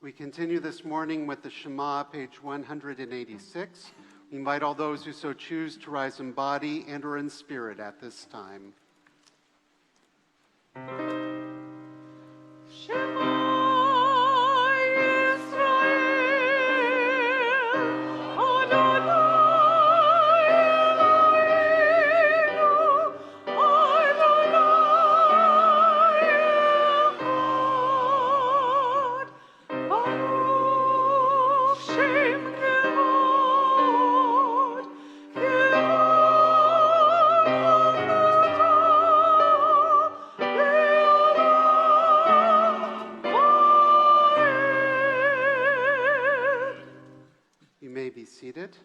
We continue this morning with the Shema, page 186. We invite all those who so choose to rise in body and or in spirit at this time. Seated.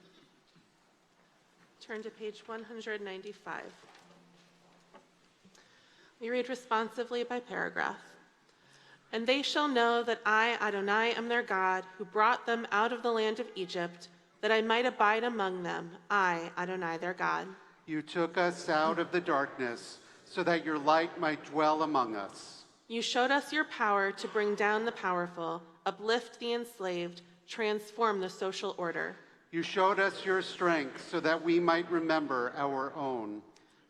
Turn to page 195. We read responsively by paragraph. And they shall know that I, Adonai, am their God, who brought them out of the land of Egypt, that I might abide among them, I, Adonai, their God. You took us out of the darkness, so that your light might dwell among us. You showed us your power to bring down the powerful, uplift the enslaved, transform the social order. You showed us your strength so that we might remember our own.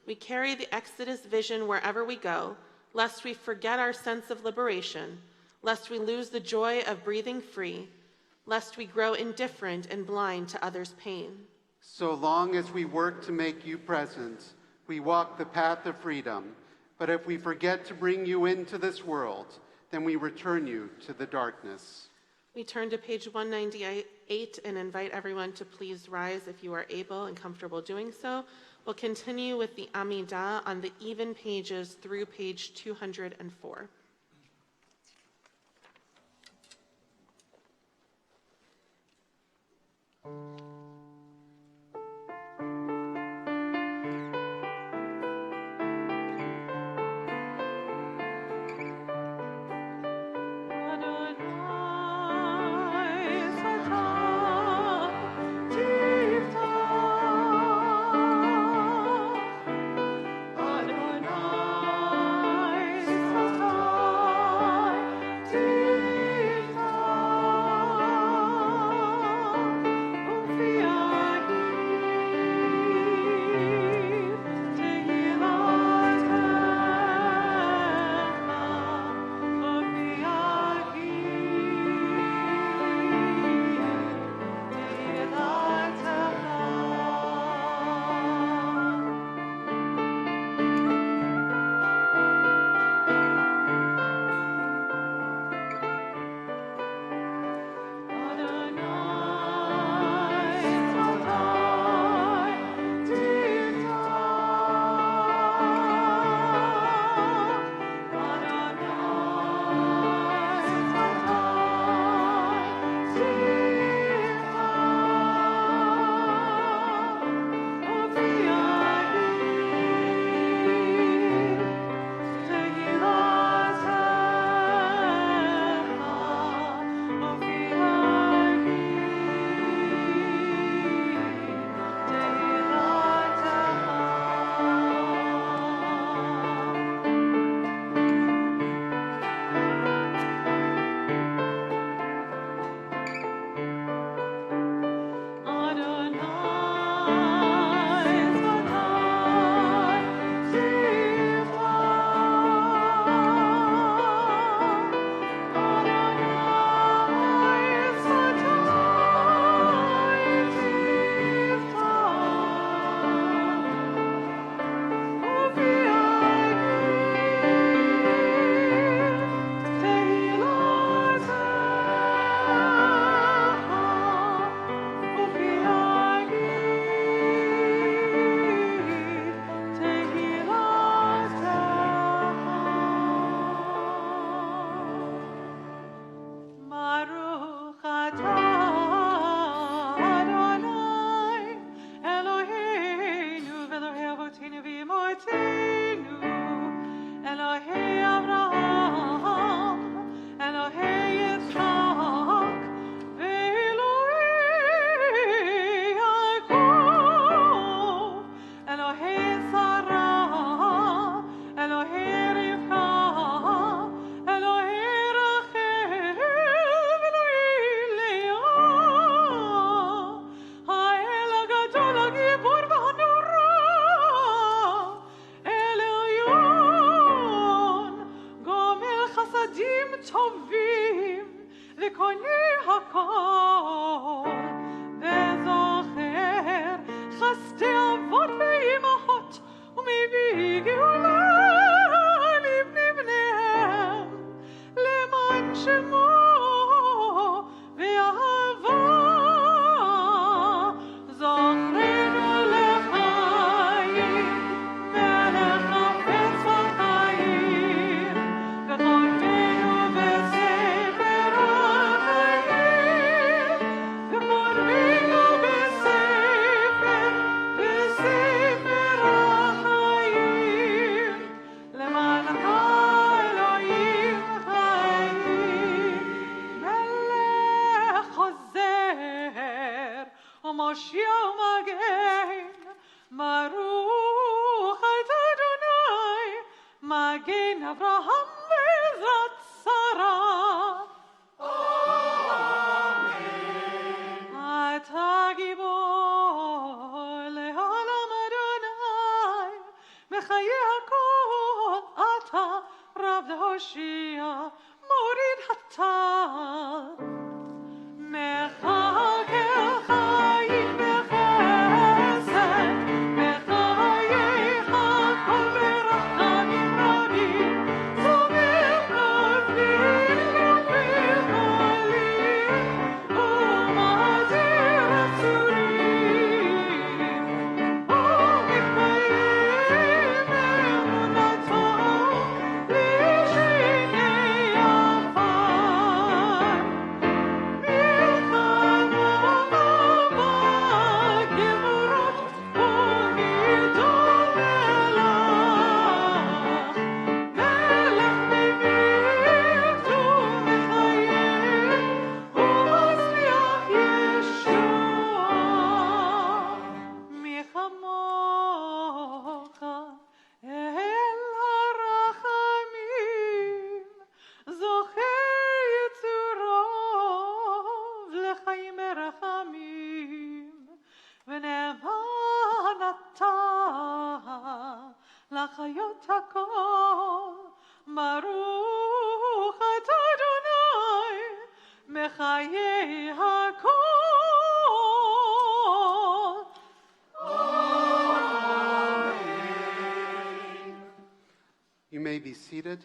We carry the Exodus vision wherever we go, lest we forget our sense of liberation, lest we lose the joy of breathing free, lest we grow indifferent and blind to others' pain. So long as we work to make you present, we walk the path of freedom. But if we forget to bring you into this world, then we return you to the darkness. We turn to page 198 and invite everyone to please rise if you are able and comfortable doing so. We'll continue with the Amidah on the even pages through page 204. Adonai, חסדים טובים וקונה הכל וזוכר חסדי אבות ואימהות ומביא גאולה לבני בניהם למען שמו ואהבה זוכרנו לחיים מלך חפץ בחיים וחותנו בספר החיים וחותנו בספר החיים למען האלוהים חיים מלך חוזר ומושיע ומגן ברוך אתה אדוני מגן אברהם בעזרת שרה אתה גיבור לעולם אדוני מחיי הכל אתה רב להושיע מוריד הטל מחכה חיים בחסד מחיי הכל ברחמים רבים סובב נפלים ובחלים ומזהיר אסורים ומתקיים אמונתו לשני עפר לחיות הכל ברוך אתה אדוני מחיי הכל You may be seated.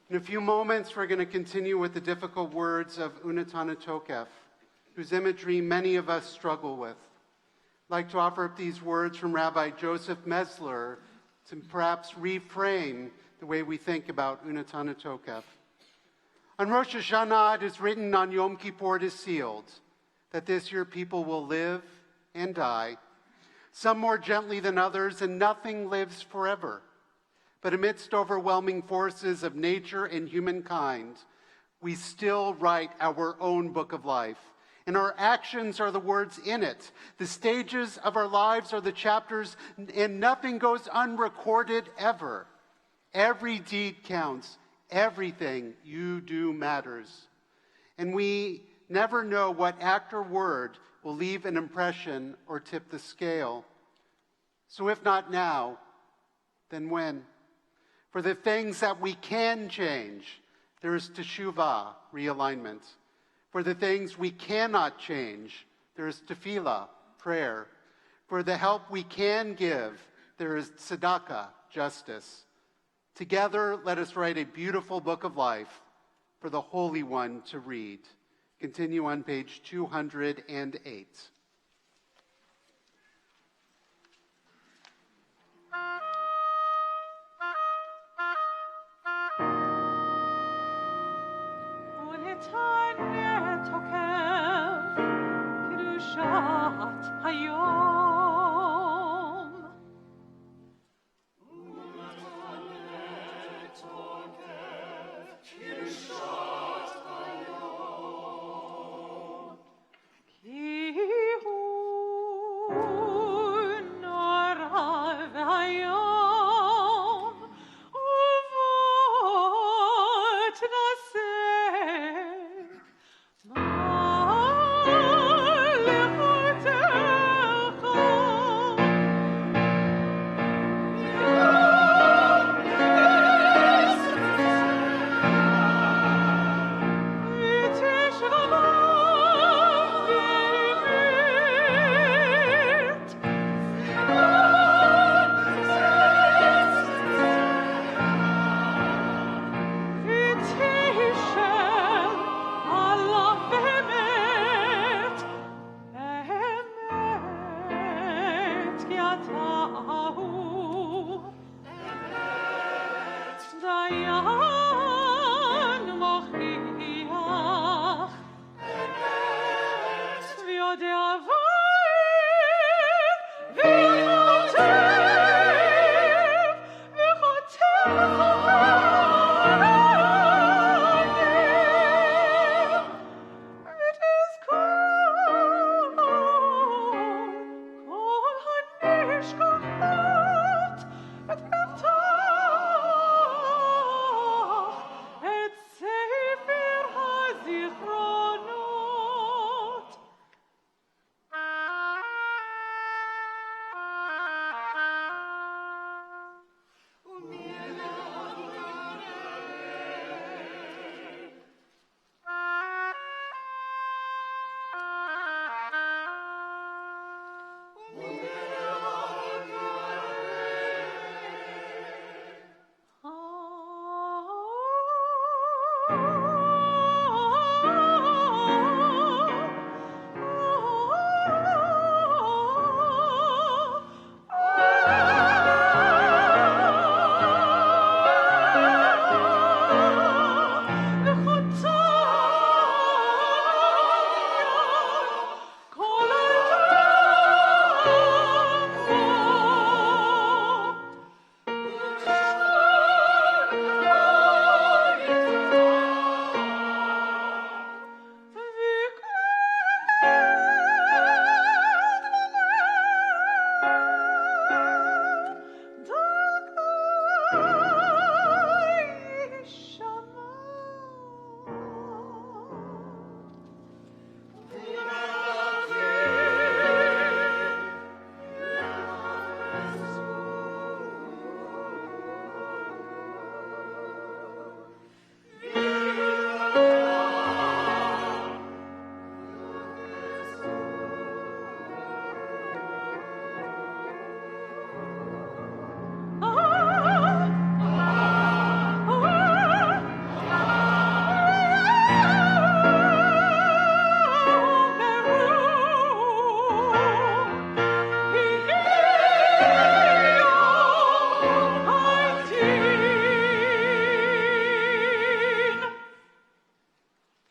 In a few moments, we're going to continue with the difficult words of Unatana Tokef, whose imagery many of us struggle with. I'd like to offer up these words from Rabbi Joseph Mesler to perhaps reframe the way we think about Unatana Tokef. On Rosh Hashanah, it is written, on Yom Kippur it is sealed, that this year people will live and die, some more gently than others, and nothing lives forever. But amidst overwhelming forces of nature and humankind, we still write our own book of life. And our actions are the words in it. The stages of our lives are the chapters, and nothing goes unrecorded ever. Every deed counts. Everything you do matters. And we never know what act or word will leave an impression or tip the scale. So if not now, then when? For the things that we can change, there is teshuvah, realignment. For the things we cannot change, there is tefillah, prayer. For the help we can give, there is tzedakah, justice. Together, let us write a beautiful book of life for the Holy One to read. Continue on page 208. דיין מוכיח ויודע אבוים ויונותיו וחותם חופרים ותזכור כל הנשכחות ותפתח את ספר הזיכרונות.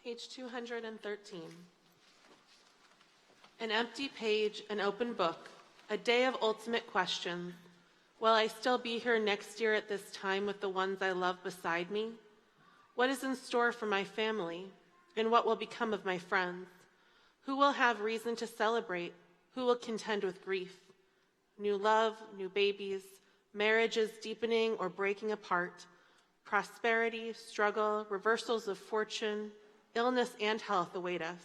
Page 213. An empty page, an open book, a day of ultimate questions. Will I still be here next year at this time with the ones I love beside me? What is in store for my family? And what will become of my friends? Who will have reason to celebrate? Who will contend with grief? New love, new babies, marriages deepening or breaking apart, prosperity, struggle, reversals of fortune, illness and health await us.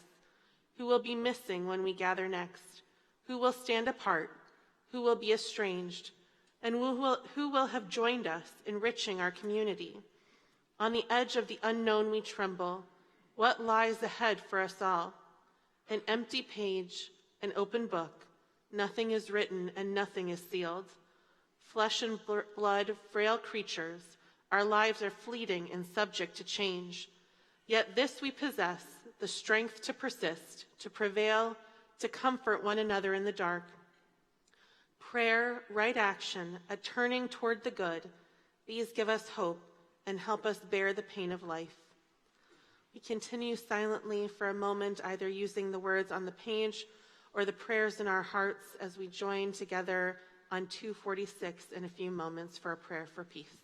Who will be missing when we gather next? Who will stand apart? Who will be estranged? And who will have joined us, enriching our community? On the edge of the unknown we tremble. What lies ahead for us all? An empty page, an open book. Nothing is written and nothing is sealed. Flesh and blood, frail creatures, our lives are fleeting and subject to change. Yet this we possess, the strength to persist, to prevail, to comfort one another in the dark. Prayer, right action, a turning toward the good, these give us hope and help us bear the pain of life. We continue silently for a moment, either using the words on the page or the prayers in our hearts as we join together on 246 in a few moments for a prayer for peace.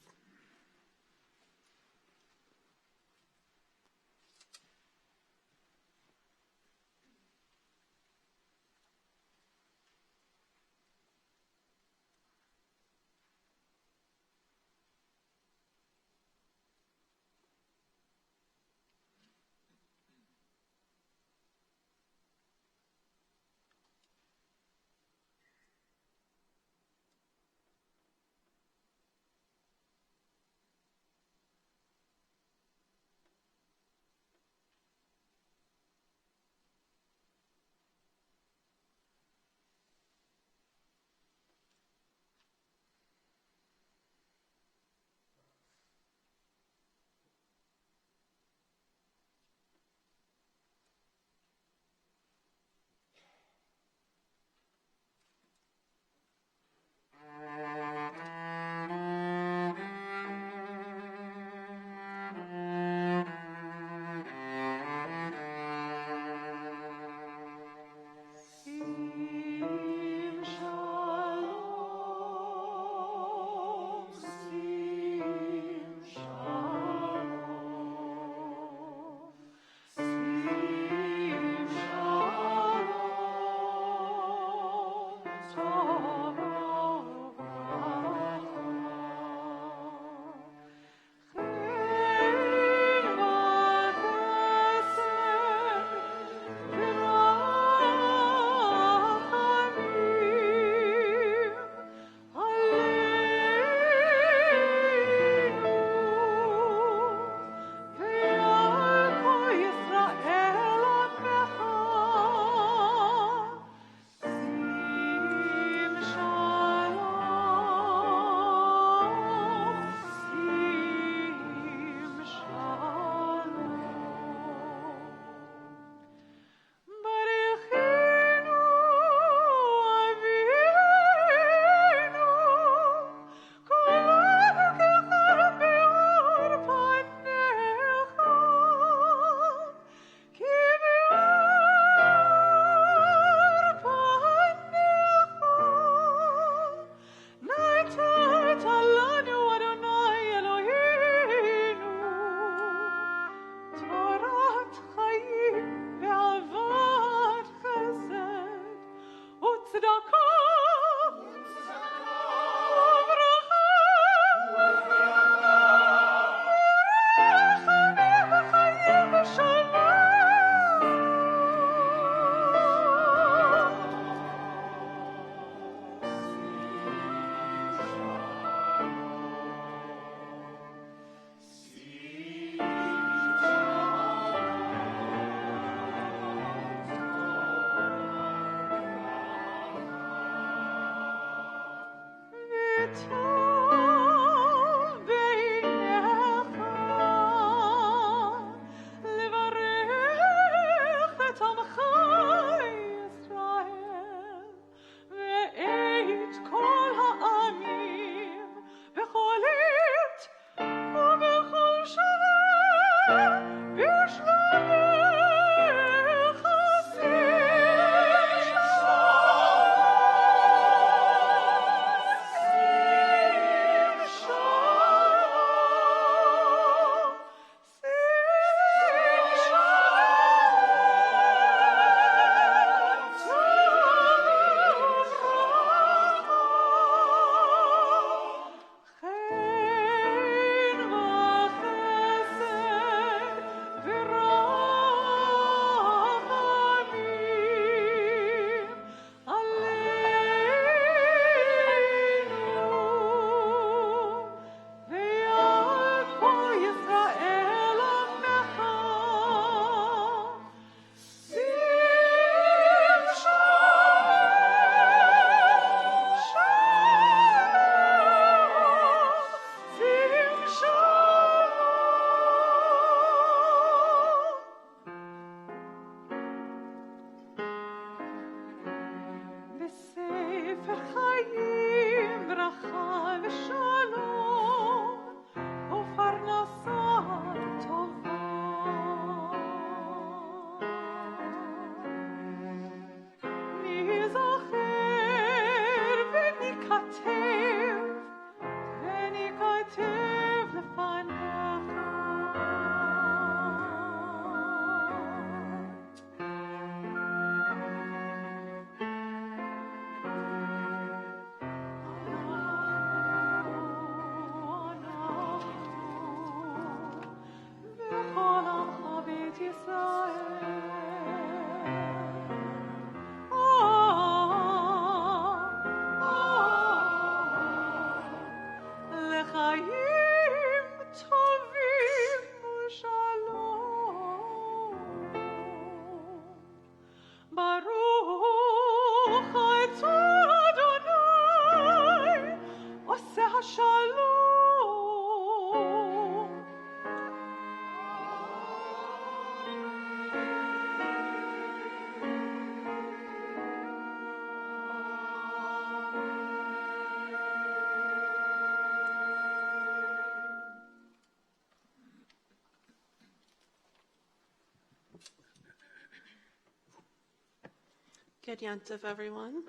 Good Yontif, everyone.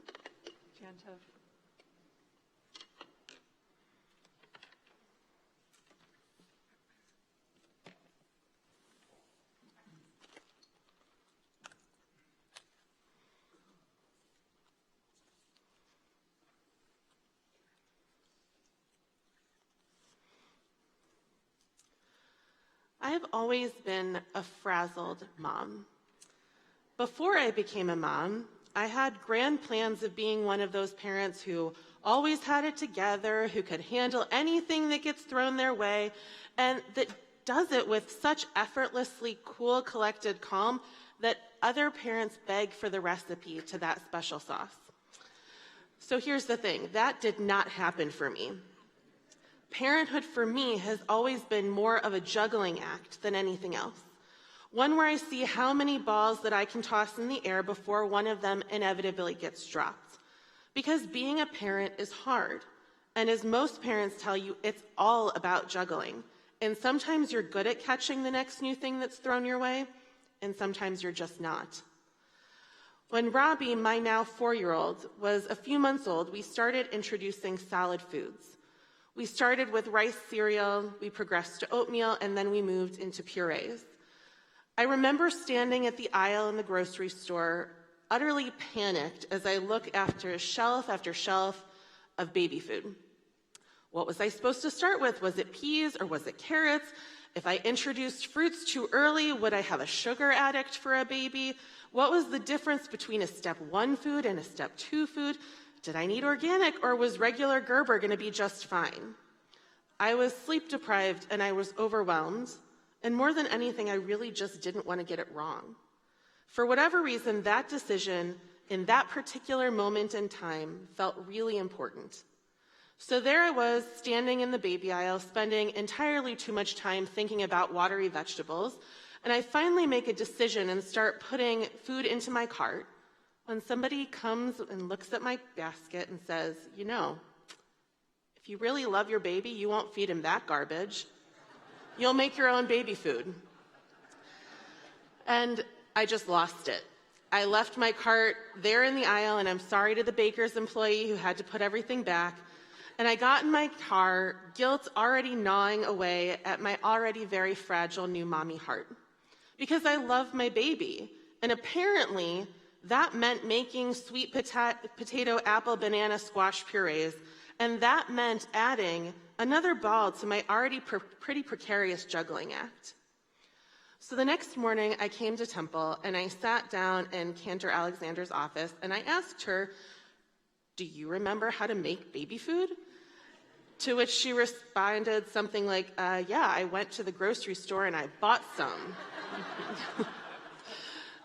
Cantor. I have always been a frazzled mom. Before I became a mom, I had grand plans of being one of those parents who always had it together, who could handle anything that gets thrown their way, and that does it with such effortlessly cool, collected calm that other parents beg for the recipe to that special sauce. So here's the thing, that did not happen for me. Parenthood for me has always been more of a juggling act than anything else. One where I see how many balls that I can toss in the air before one of them inevitably gets dropped. Because being a parent is hard. And as most parents tell you, it's all about juggling. And sometimes you're good at catching the next new thing that's thrown your way, and sometimes you're just not. When Rabbi, my now 4-year-old, was a few months old, we started introducing solid foods. We started with rice cereal, we progressed to oatmeal, and then we moved into purees. I remember standing at the aisle in the grocery store, utterly panicked as I look after shelf of baby food. What was I supposed to start with? Was it peas or was it carrots? If I introduced fruits too early, would I have a sugar addict for a baby? What was the difference between a step 1 food and a step 2 food? Did I need organic or was regular Gerber going to be just fine? I was sleep deprived and I was overwhelmed. And more than anything, I really just didn't want to get it wrong. For whatever reason, that decision in that particular moment in time felt really important. So there I was, standing in the baby aisle, spending entirely too much time thinking about watery vegetables, and I finally make a decision and start putting food into my cart when somebody comes and looks at my basket and says, you know, if you really love your baby, you won't feed him that garbage. You'll make your own baby food. And I just lost it. I left my cart there in the aisle, and I'm sorry to the baker's employee who had to put everything back. And I got in my car, guilt already gnawing away at my already very fragile new mommy heart. Because I love my baby. And apparently, that meant making sweet potato, apple, banana, squash purees. And that meant adding another ball to my already pretty precarious juggling act. So the next morning, I came to Temple, and I sat down in Cantor Alexander's office, and I asked her, "Do you remember how to make baby food?" To which she responded something like, "Yeah, I went to the grocery store and I bought some."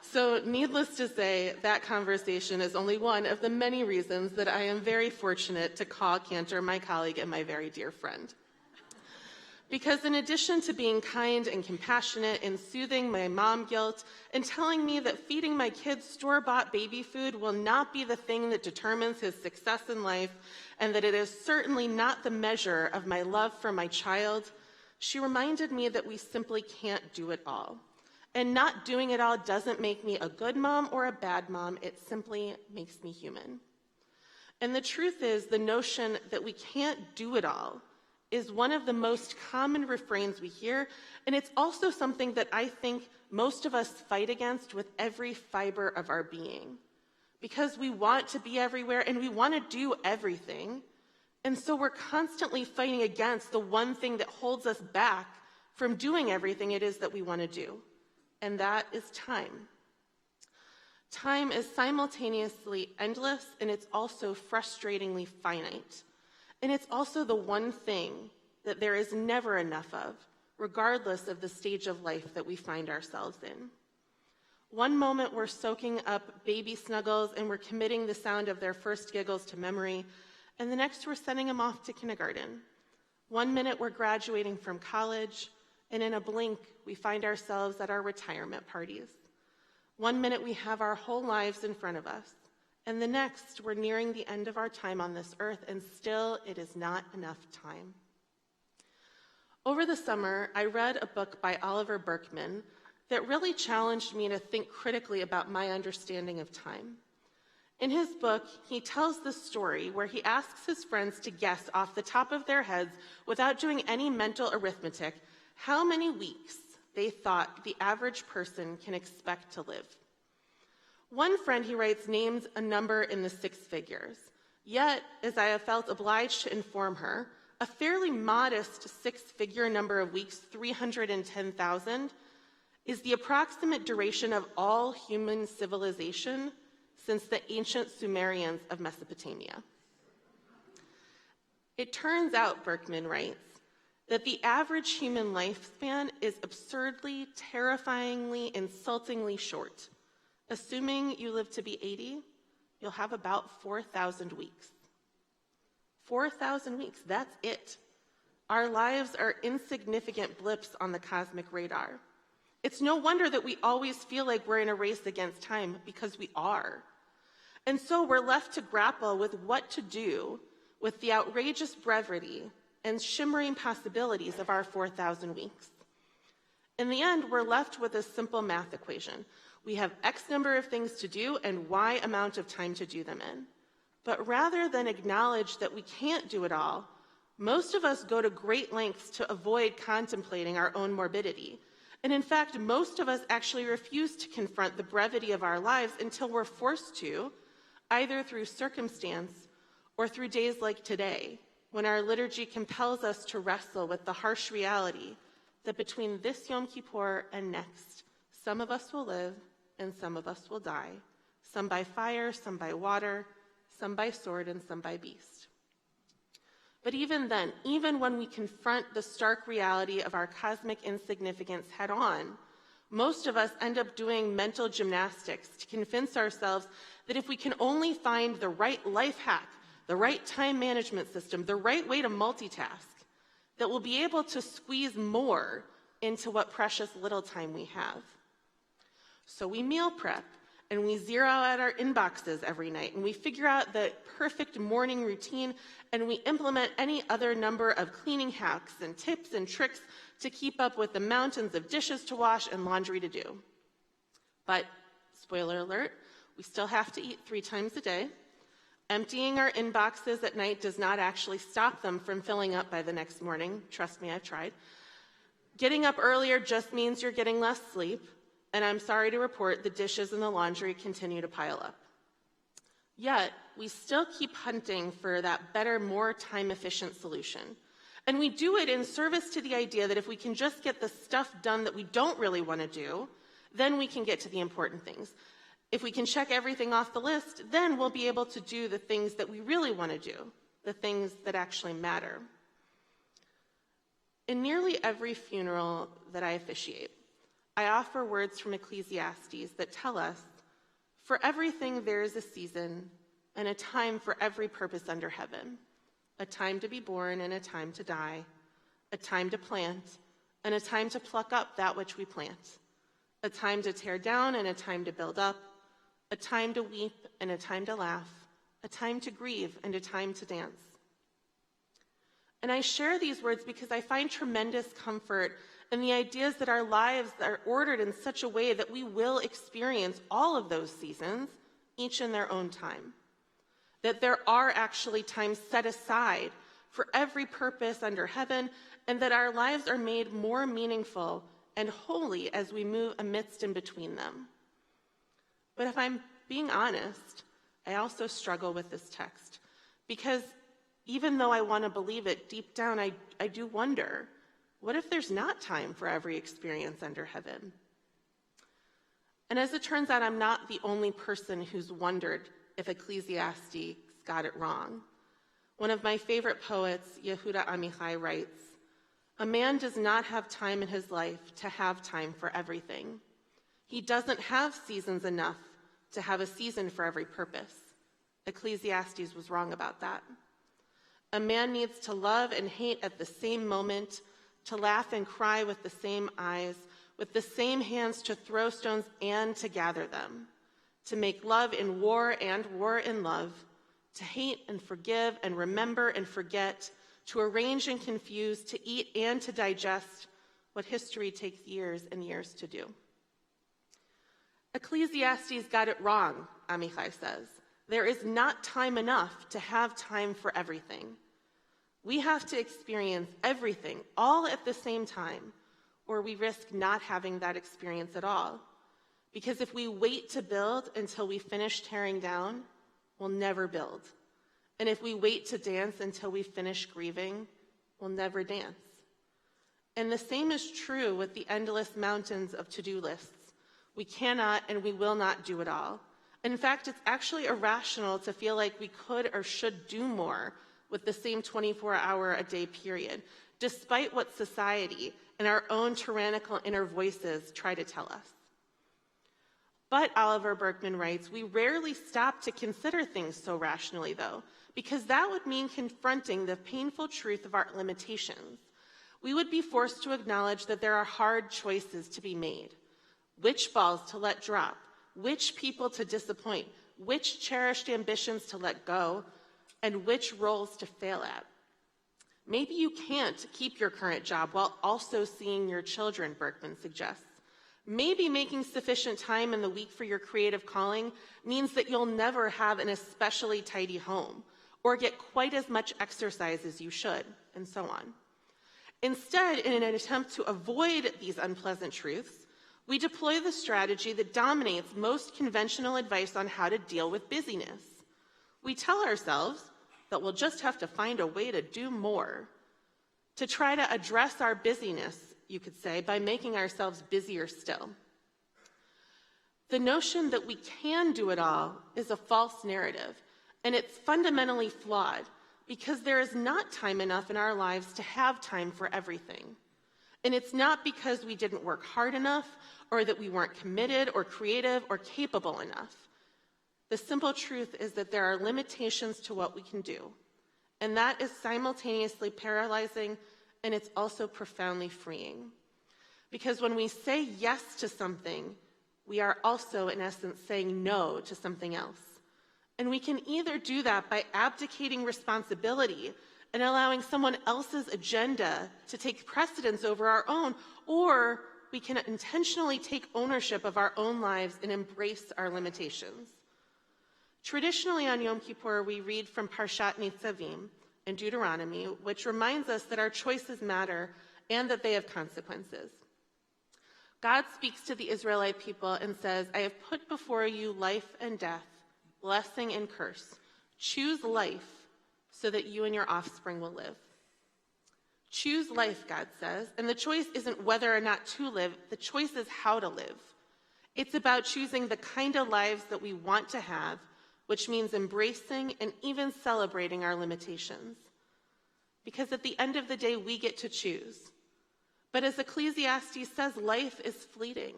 So needless to say, that conversation is only one of the many reasons that I am very fortunate to call Cantor my colleague and my very dear friend. Because in addition to being kind and compassionate and soothing my mom guilt and telling me that feeding my kids store-bought baby food will not be the thing that determines his success in life and that it is certainly not the measure of my love for my child, she reminded me that we simply can't do it all. And not doing it all doesn't make me a good mom or a bad mom, it simply makes me human. And the truth is, the notion that we can't do it all is one of the most common refrains we hear, and it's also something that I think most of us fight against with every fiber of our being. Because we want to be everywhere and we want to do everything, and so we're constantly fighting against the one thing that holds us back from doing everything it is that we want to do, and that is time. Time is simultaneously endless, and it's also frustratingly finite. And it's also the one thing that there is never enough of, regardless of the stage of life that we find ourselves in. One moment we're soaking up baby snuggles and we're committing the sound of their first giggles to memory, and the next we're sending them off to kindergarten. 1 minute we're graduating from college, and in a blink we find ourselves at our retirement parties. 1 minute we have our whole lives in front of us. And the next, we're nearing the end of our time on this earth, and still it is not enough time. Over the summer, I read a book by Oliver Burkeman that really challenged me to think critically about my understanding of time. In his book, he tells the story where he asks his friends to guess off the top of their heads, without doing any mental arithmetic, how many weeks they thought the average person can expect to live. One friend, he writes, names a number in the 6 figures. Yet, as I have felt obliged to inform her, a fairly modest 6-figure number of weeks, 310,000, is the approximate duration of all human civilization since the ancient Sumerians of Mesopotamia. It turns out, Berkman writes, that the average human lifespan is absurdly, terrifyingly, insultingly short. Assuming you live to be 80, you'll have about 4,000 weeks. 4,000 weeks, that's it. Our lives are insignificant blips on the cosmic radar. It's no wonder that we always feel like we're in a race against time, because we are. And so we're left to grapple with what to do with the outrageous brevity and shimmering possibilities of our 4,000 weeks. In the end, we're left with a simple math equation. We have X number of things to do and Y amount of time to do them in. But rather than acknowledge that we can't do it all, most of us go to great lengths to avoid contemplating our own morbidity. And in fact, most of us actually refuse to confront the brevity of our lives until we're forced to, either through circumstance or through days like today, when our liturgy compels us to wrestle with the harsh reality that between this Yom Kippur and next, some of us will live and some of us will die, some by fire, some by water, some by sword, and some by beast. But even then, even when we confront the stark reality of our cosmic insignificance head on, most of us end up doing mental gymnastics to convince ourselves that if we can only find the right life hack, the right time management system, the right way to multitask, that we'll be able to squeeze more into what precious little time we have. So we meal prep, and we zero out our inboxes every night, and we figure out the perfect morning routine, and we implement any other number of cleaning hacks and tips and tricks to keep up with the mountains of dishes to wash and laundry to do. But, spoiler alert, we still have to eat 3 times a day. Emptying our inboxes at night does not actually stop them from filling up by the next morning. Trust me, I've tried. Getting up earlier just means you're getting less sleep, and I'm sorry to report the dishes and the laundry continue to pile up. Yet, we still keep hunting for that better, more time-efficient solution. And we do it in service to the idea that if we can just get the stuff done that we don't really want to do, then we can get to the important things. If we can check everything off the list, then we'll be able to do the things that we really want to do, the things that actually matter. In nearly every funeral that I officiate, I offer words from Ecclesiastes that tell us, for everything there is a season and a time for every purpose under heaven, a time to be born and a time to die, a time to plant and a time to pluck up that which we plant, a time to tear down and a time to build up, a time to weep and a time to laugh, a time to grieve and a time to dance. And I share these words because I find tremendous comfort in the ideas that our lives are ordered in such a way that we will experience all of those seasons, each in their own time. That there are actually times set aside for every purpose under heaven, and that our lives are made more meaningful and holy as we move amidst and between them. But if I'm being honest, I also struggle with this text, because even though I want to believe it, deep down I do wonder, what if there's not time for every experience under heaven? And as it turns out, I'm not the only person who's wondered if Ecclesiastes got it wrong. One of my favorite poets, Yehuda Amichai, writes, "A man does not have time in his life to have time for everything. He doesn't have seasons enough to have a season for every purpose." Ecclesiastes was wrong about that. A man needs to love and hate at the same moment, to laugh and cry with the same eyes, with the same hands to throw stones and to gather them, to make love in war and war in love, to hate and forgive and remember and forget, to arrange and confuse, to eat and to digest what history takes years and years to do. Ecclesiastes got it wrong, Amichai says. There is not time enough to have time for everything. We have to experience everything all at the same time, or we risk not having that experience at all. Because if we wait to build until we finish tearing down, we'll never build. And if we wait to dance until we finish grieving, we'll never dance. And the same is true with the endless mountains of to-do lists. We cannot and we will not do it all. In fact, it's actually irrational to feel like we could or should do more with the same 24-hour-a-day period, despite what society and our own tyrannical inner voices try to tell us. But, Oliver Burkeman writes, we rarely stop to consider things so rationally, though, because that would mean confronting the painful truth of our limitations. We would be forced to acknowledge that there are hard choices to be made. Which balls to let drop, which people to disappoint, which cherished ambitions to let go, and which roles to fail at. Maybe you can't keep your current job while also seeing your children, Berkman suggests. Maybe making sufficient time in the week for your creative calling means that you'll never have an especially tidy home or get quite as much exercise as you should, and so on. Instead, in an attempt to avoid these unpleasant truths, we deploy the strategy that dominates most conventional advice on how to deal with busyness. We tell ourselves that we'll just have to find a way to do more, to try to address our busyness, you could say, by making ourselves busier still. The notion that we can do it all is a false narrative, and it's fundamentally flawed because there is not time enough in our lives to have time for everything. And it's not because we didn't work hard enough or that we weren't committed or creative or capable enough. The simple truth is that there are limitations to what we can do, and that is simultaneously paralyzing, and it's also profoundly freeing. Because when we say yes to something, we are also, in essence, saying no to something else. And we can either do that by abdicating responsibility and allowing someone else's agenda to take precedence over our own, or we can intentionally take ownership of our own lives and embrace our limitations. Traditionally on Yom Kippur, we read from Parshat Nitzavim in Deuteronomy, which reminds us that our choices matter and that they have consequences. God speaks to the Israelite people and says, I have put before you life and death, blessing and curse. Choose life so that you and your offspring will live. Choose life, God says, and the choice isn't whether or not to live, the choice is how to live. It's about choosing the kind of lives that we want to have, which means embracing and even celebrating our limitations. Because at the end of the day, we get to choose. But as Ecclesiastes says, life is fleeting,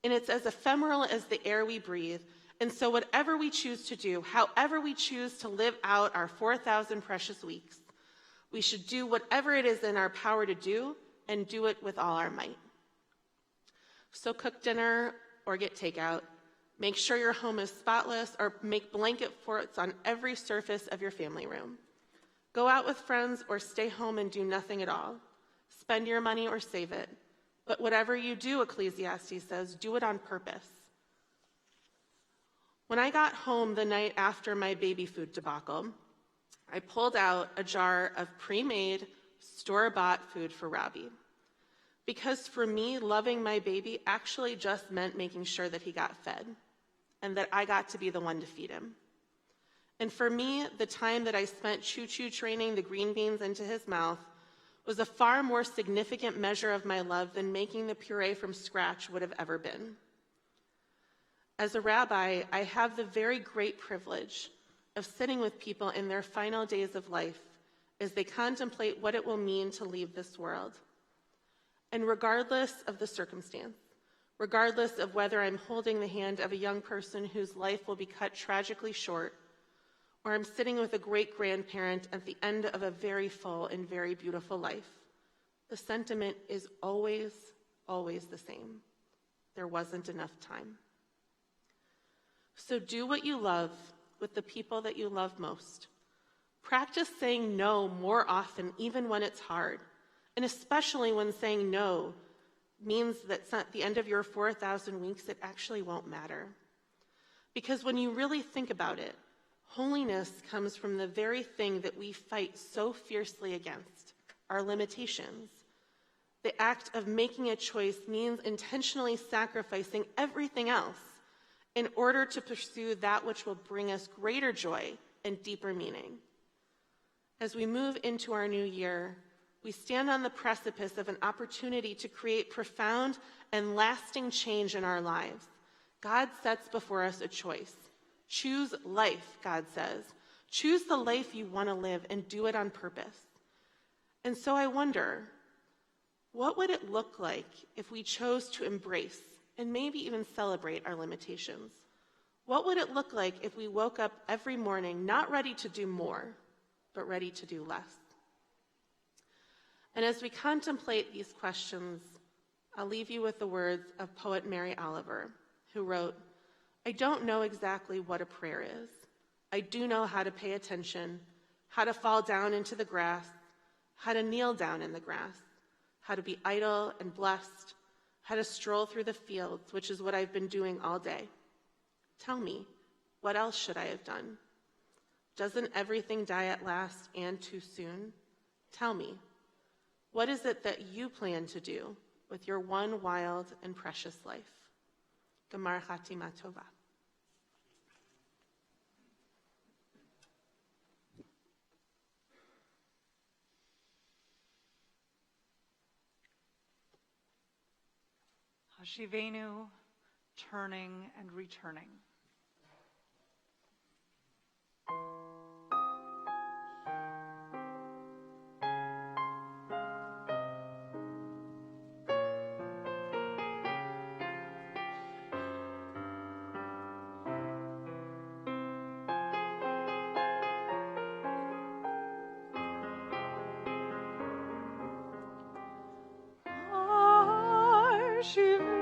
and it's as ephemeral as the air we breathe. And so whatever we choose to do, however we choose to live out our 4,000 precious weeks, we should do whatever it is in our power to do, and do it with all our might. So cook dinner or get takeout. Make sure your home is spotless, or make blanket forts on every surface of your family room. Go out with friends or stay home and do nothing at all. Spend your money or save it. But whatever you do, Ecclesiastes says, do it on purpose. When I got home the night after my baby food debacle, I pulled out a jar of pre-made, store-bought food for Rabbi. Because for me, loving my baby actually just meant making sure that he got fed, and that I got to be the one to feed him. And for me, the time that I spent choo-choo training the green beans into his mouth was a far more significant measure of my love than making the puree from scratch would have ever been. As a rabbi, I have the very great privilege of sitting with people in their final days of life as they contemplate what it will mean to leave this world. And regardless of the circumstance, regardless of whether I'm holding the hand of a young person whose life will be cut tragically short, or I'm sitting with a great-grandparent at the end of a very full and very beautiful life, the sentiment is always, always the same. There wasn't enough time. So do what you love with the people that you love most. Practice saying no more often, even when it's hard, and especially when saying no means that at the end of your 4,000 weeks, it actually won't matter. Because when you really think about it, holiness comes from the very thing that we fight so fiercely against, our limitations. The act of making a choice means intentionally sacrificing everything else in order to pursue that which will bring us greater joy and deeper meaning. As we move into our new year, we stand on the precipice of an opportunity to create profound and lasting change in our lives. God sets before us a choice. Choose life, God says. Choose the life you want to live and do it on purpose. And so I wonder, what would it look like if we chose to embrace and maybe even celebrate our limitations? What would it look like if we woke up every morning not ready to do more, but ready to do less? And as we contemplate these questions, I'll leave you with the words of poet Mary Oliver, who wrote, I don't know exactly what a prayer is. I do know how to pay attention, how to fall down into the grass, how to kneel down in the grass, how to be idle and blessed, how to stroll through the fields, which is what I've been doing all day. Tell me, what else should I have done? Doesn't everything die at last and too soon? Tell me, what is it that you plan to do with your one wild and precious life? Gemar Chatima Tova. Hashivenu, turning and returning. Hashivenu,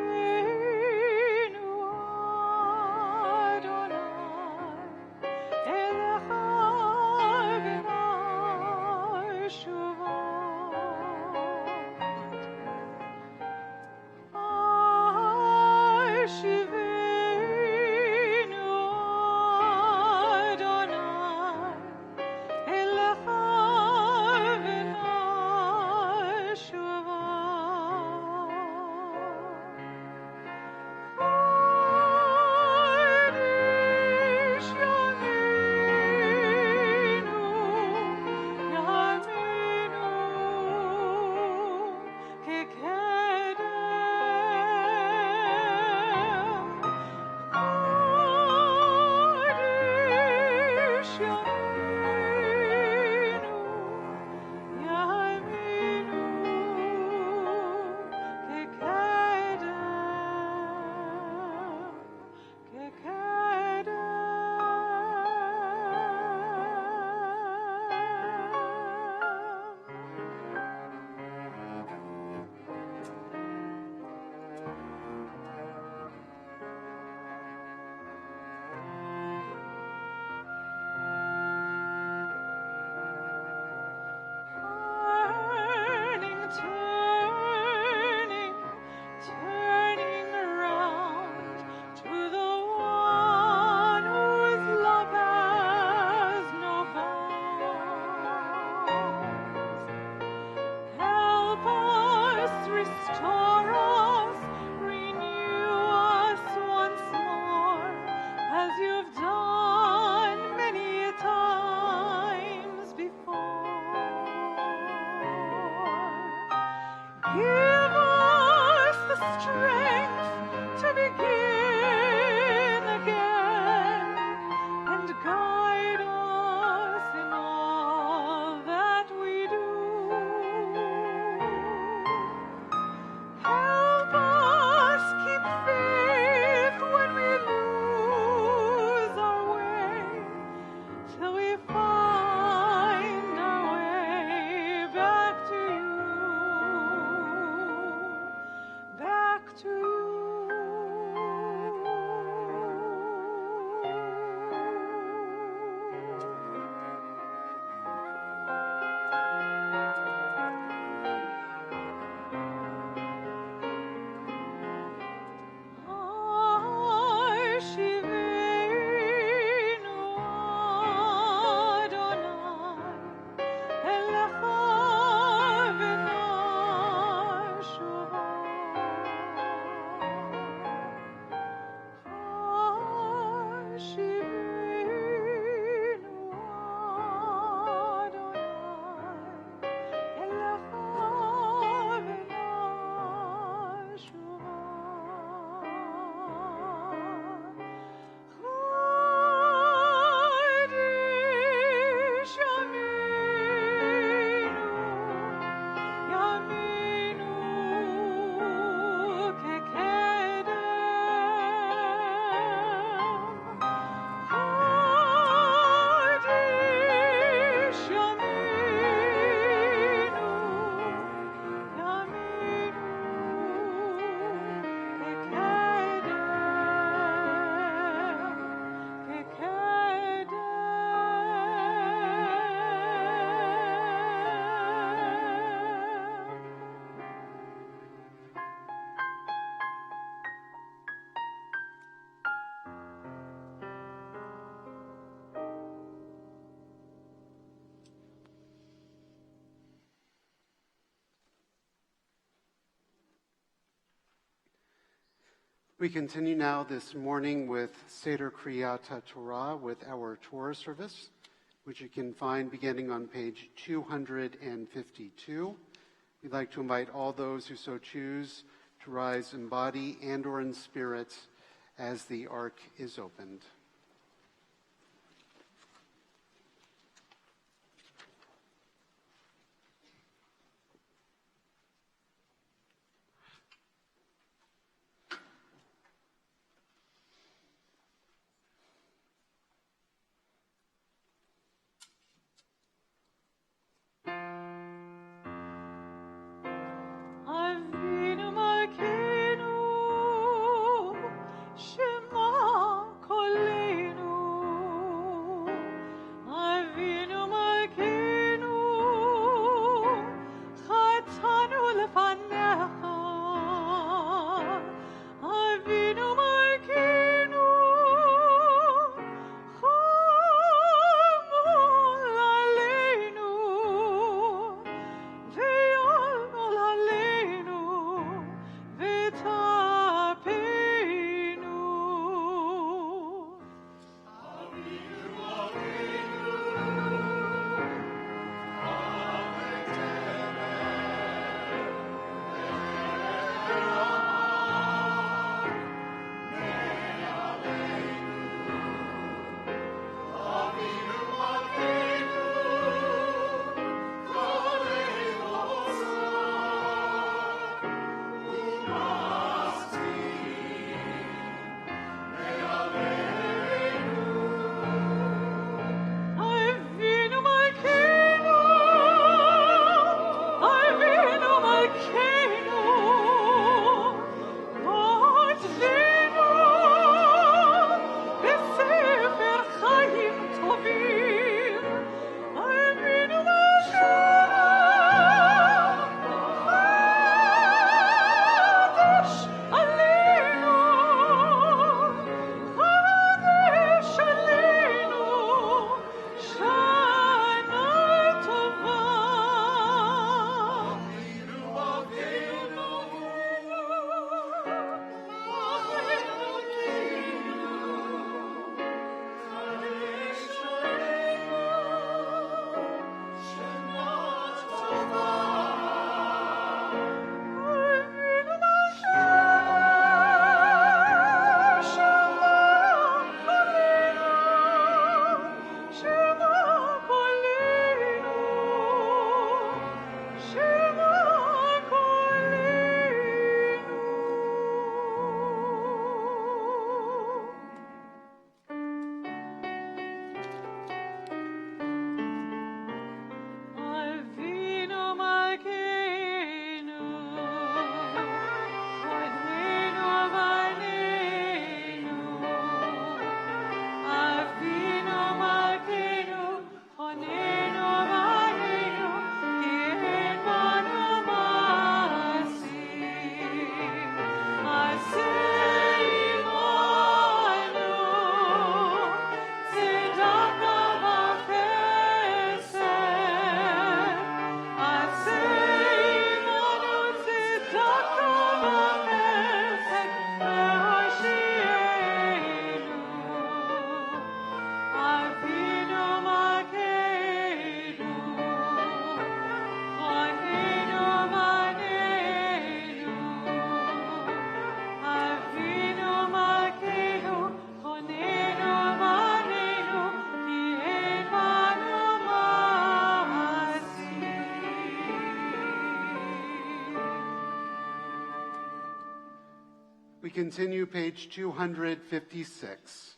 We continue now this morning with Seder Kriyat Torah with our Torah service, which you can find beginning on page 252. We'd like to invite all those who so choose to rise in body and or in spirit as the ark is opened. We continue page 256.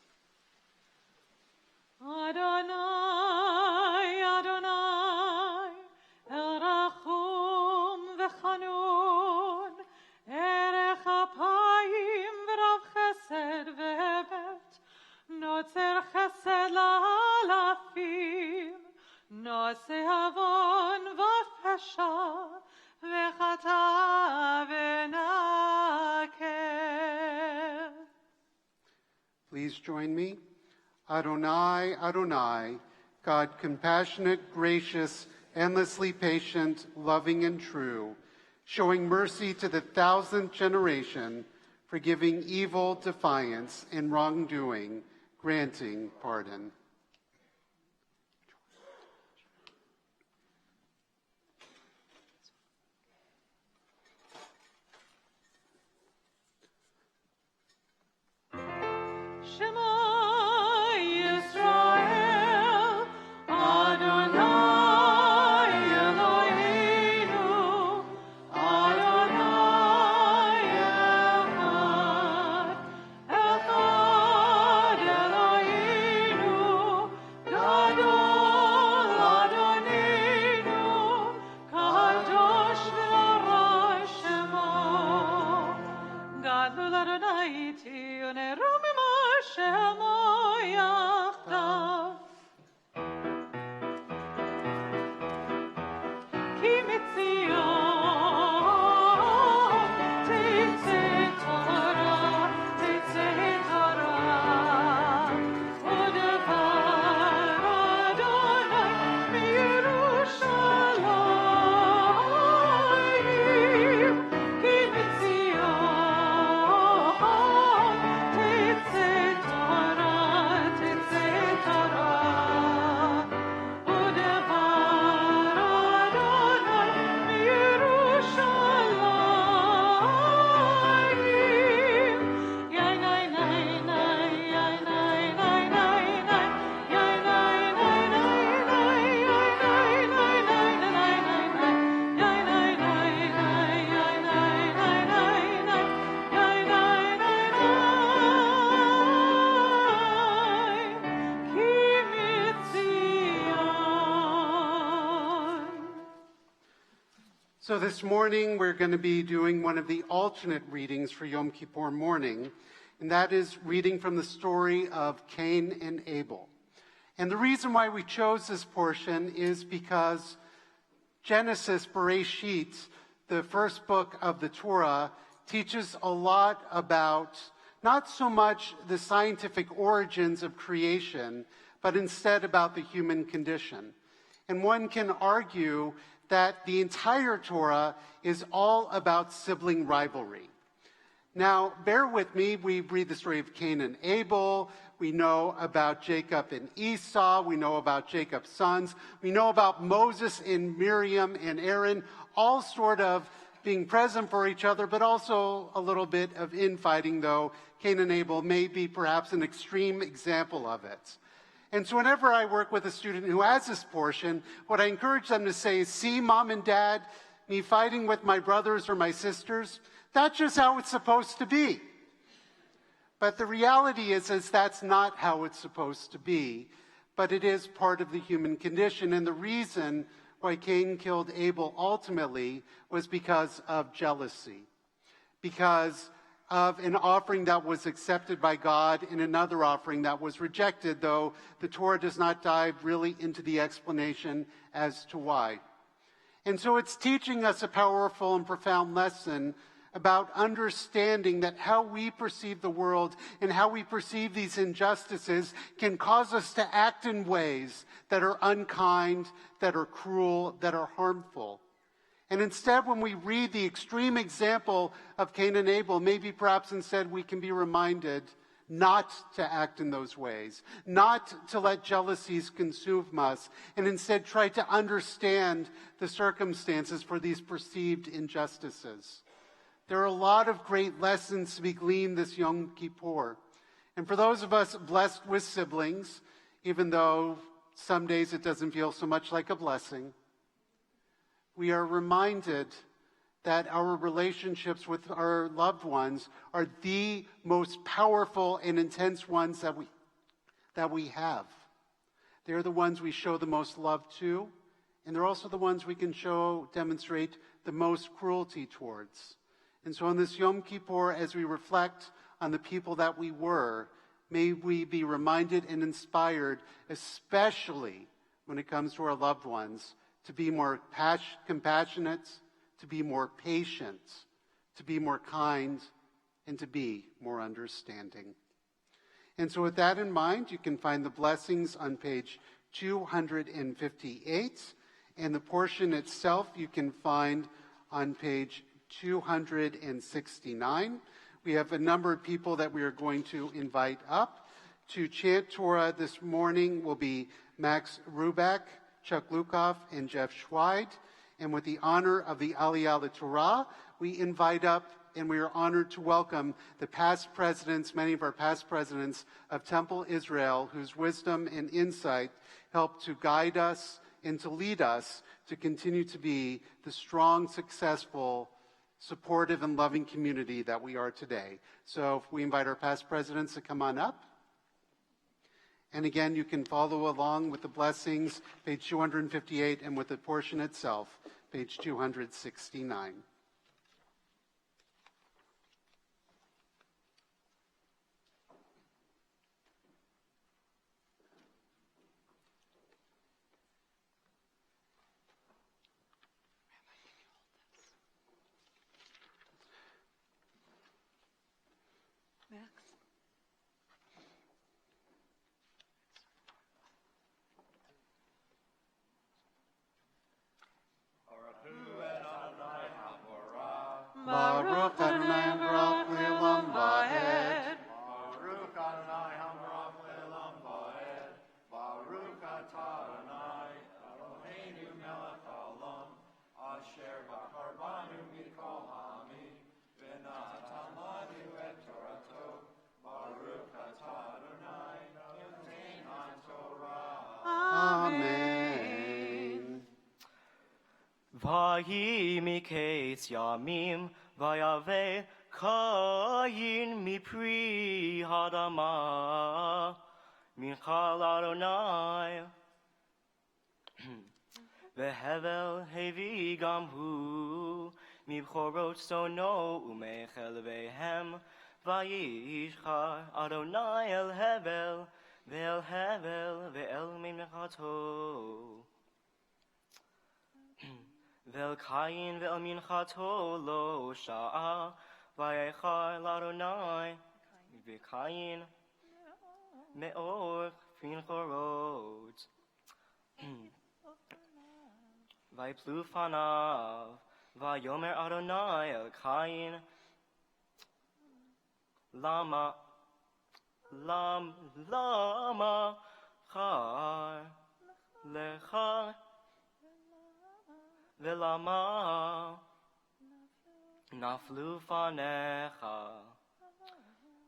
Adonai, Adonai, El Rachum v'Chanun, Erech Apayim v'Rav Chesed v'Emet, Notzer Chesed la'alafim, Noseh Avon v'Pesha, v'Chata v'Naker. Please join me. Adonai, Adonai, God compassionate, gracious, endlessly patient, loving and true, showing mercy to the 1,000th generation, forgiving evil defiance and wrongdoing, granting pardon. So this morning we're going to be doing one of the alternate readings for Yom Kippur morning, and that is reading from the story of Cain and Abel. And the reason why we chose this portion is because Genesis, Berezin, the first book of the Torah, teaches a lot about not so much the scientific origins of creation, but instead about the human condition. And one can argue that the entire Torah is all about sibling rivalry. Now, bear with me. We read the story of Cain and Abel. We know about Jacob and Esau. We know about Jacob's sons. We know about Moses and Miriam and Aaron, all sort of being present for each other, but also a little bit of infighting, though Cain and Abel may be perhaps an extreme example of it. And so whenever I work with a student who has this portion, what I encourage them to say is, see, Mom and Dad, me fighting with my brothers or my sisters, that's just how it's supposed to be. But the reality is that's not how it's supposed to be, but it is part of the human condition. And the reason why Cain killed Abel ultimately was because of jealousy, because of an offering that was accepted by God and another offering that was rejected, though the Torah does not dive really into the explanation as to why. And so it's teaching us a powerful and profound lesson about understanding that how we perceive the world and how we perceive these injustices can cause us to act in ways that are unkind, that are cruel, that are harmful. And instead, when we read the extreme example of Cain and Abel, maybe perhaps instead we can be reminded not to act in those ways, not to let jealousies consume us, and instead try to understand the circumstances for these perceived injustices. There are a lot of great lessons to be gleaned this Yom Kippur. And for those of us blessed with siblings, even though some days it doesn't feel so much like a blessing, we are reminded that our relationships with our loved ones are the most powerful and intense ones that we have. They're the ones we show the most love to, and they're also the ones we can demonstrate the most cruelty towards. And so on this Yom Kippur, as we reflect on the people that we were, may we be reminded and inspired, especially when it comes to our loved ones, to be more compassionate, to be more patient, to be more kind, and to be more understanding. And so with that in mind, you can find the blessings on page 258, and the portion itself you can find on page 269. We have a number of people that we are going to invite up. To chant Torah this morning will be Max Ruback, Chuck Lukoff, and Jeff Schweid. And with the honor of the Aliyah Torah, we invite up and we are honored to welcome the past presidents, many of our past presidents of Temple Israel, whose wisdom and insight help to guide us and to lead us to continue to be the strong, successful, supportive, and loving community that we are today. So if we invite our past presidents to come on up. And again, you can follow along with the blessings, page 258, and with the portion itself, page 269. Baruch Adonai Baruch Le'olam Va'ed. Baruch Adonai Baruch Le'olam Va'ed. Baruch Atah Adonai Eloheinu Melech Haolam Asher Bachar Banu Mikol Ha'amim V'natan Lanu Et Torato. Baruch Atah Adonai Noten HaTorah. Amen. Vayi miketz yamim vayave kayin mipri hadama minchal Adonai vehevel hevi gam hu mibchorot sono umechel vehem vayishchar Adonai el hevel ve'el minchato Vel kayin ve'el minchato lo sha'a vayechar l'Adonai v'kayin me'or finchorot vayplu fanav vayomer Adonai el kayin lama char lecha Velama naflu fanecha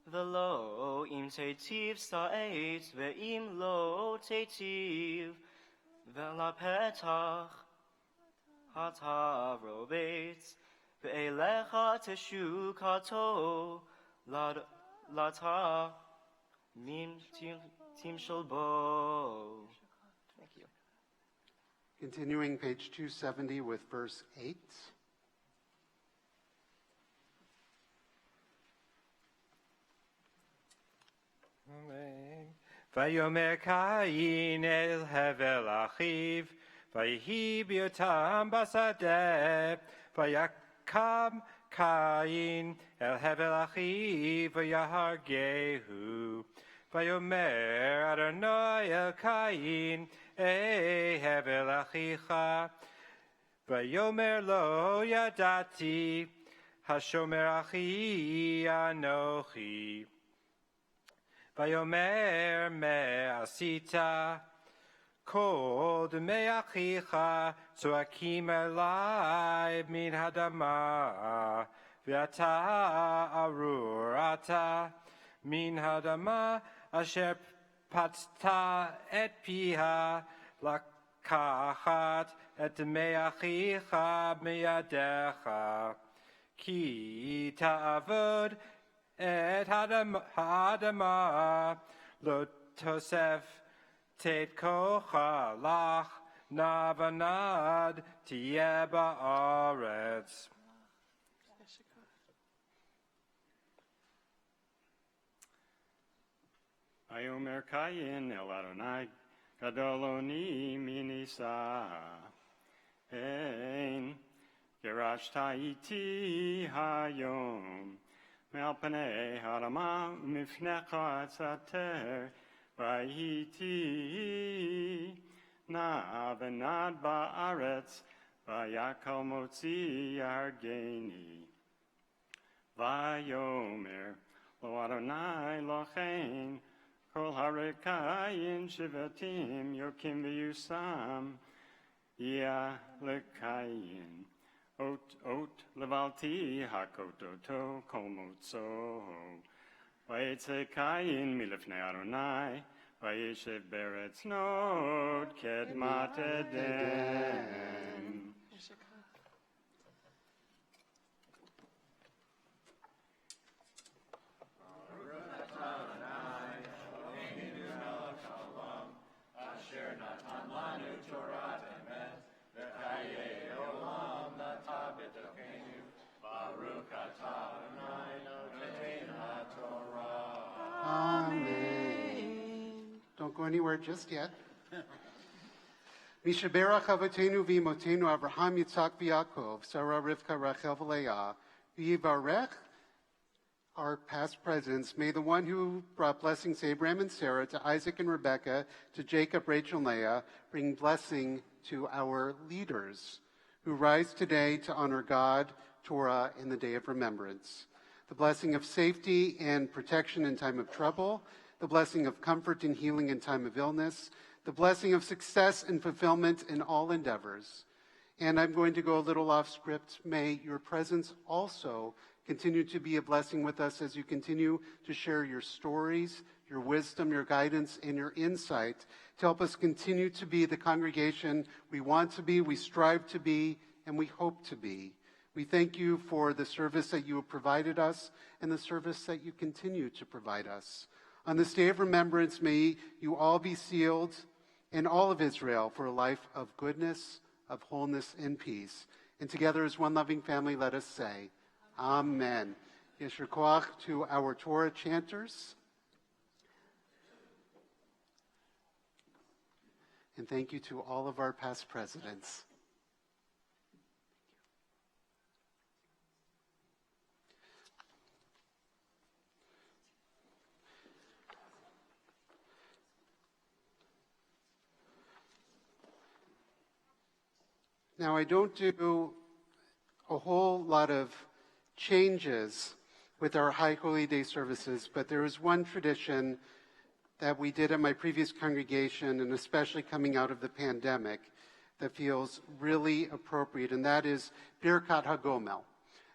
Velo im tetiv sa'et ve'im lo tetiv Vela petach hatavrobet ve'elecha teshukato lata mim timshel bo. Thank you. Continuing page 270 with verse 8. Vayomer Kain el hevel achiv, Vayihi biotam basadeh, Vayakam Kain el hevel achiv, Vayahargehu. Vayomer Adonai el Kain, hevel achicha. Vayomer lo yadati, Hashomer achi anochi. Vayomer me asita, kol me achicha, tzoakim elai min hadama, ve'ata arurata min hadama, asher patta et piha, lakachat et me achicha miyadecha, ki ta'avod et hadama lo tosef tet kocha lach navanad tiyeh ba'aretz. Vayomer Kayin el Adonai gadoloni minisa ein gerashta iti hayom מעל פני האדמה ומפניך אצטר והייתי נע ונד בארץ ויקל מוציא יהרגני Vayomer, Lo Adonai Lochein, Kol Harekayin Shivatim, Yokim V'Yusam, Yah Lekayin, Ot Levalti Hakototo Komotso, Vaytzekayin Milefnei Adonai, Vayeshev Beretz Nod Kedmat Eden. Don't go anywhere just yet. Mishaberach Avotenu v'imotenu Avraham Yitzhak v'Yaakov, Sarah Rivka Rachel v'Leah, v'yivarech our past presidents. May the one who brought blessings to Abraham and Sarah, to Isaac and Rebekah, to Jacob, Rachel, and Leah, bring blessing to our leaders who rise today to honor God, Torah, in the day of remembrance. The blessing of safety and protection in time of trouble, the blessing of comfort and healing in time of illness, the blessing of success and fulfillment in all endeavors. And I'm going to go a little off script. May your presence also continue to be a blessing with us as you continue to share your stories, your wisdom, your guidance, and your insight to help us continue to be the congregation we want to be, we strive to be, and we hope to be. We thank you for the service that you have provided us and the service that you continue to provide us. On this day of remembrance, may you all be sealed, and all of Israel, for a life of goodness, of wholeness, and peace. And together as one loving family, let us say, Amen. Yesher koach to our Torah chanters. And thank you to all of our past presidents. Now, I don't do a whole lot of changes with our High Holy Day services, but there is one tradition that we did at my previous congregation, and especially coming out of the pandemic, that feels really appropriate, and that is Birkat HaGomel.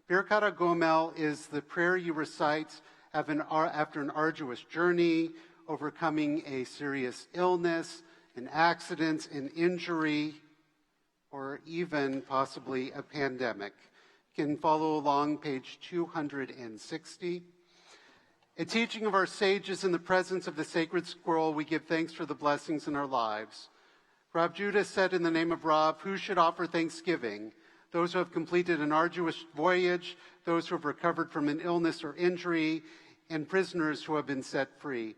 Birkat HaGomel is the prayer you recite after an arduous journey, overcoming a serious illness, an accident, an injury, or even possibly a pandemic. You can follow along page 260. A teaching of our sages in the presence of the sacred scroll, we give thanks for the blessings in our lives. Rav Judah said in the name of Rav, who should offer thanksgiving? Those who have completed an arduous voyage, those who have recovered from an illness or injury, and prisoners who have been set free.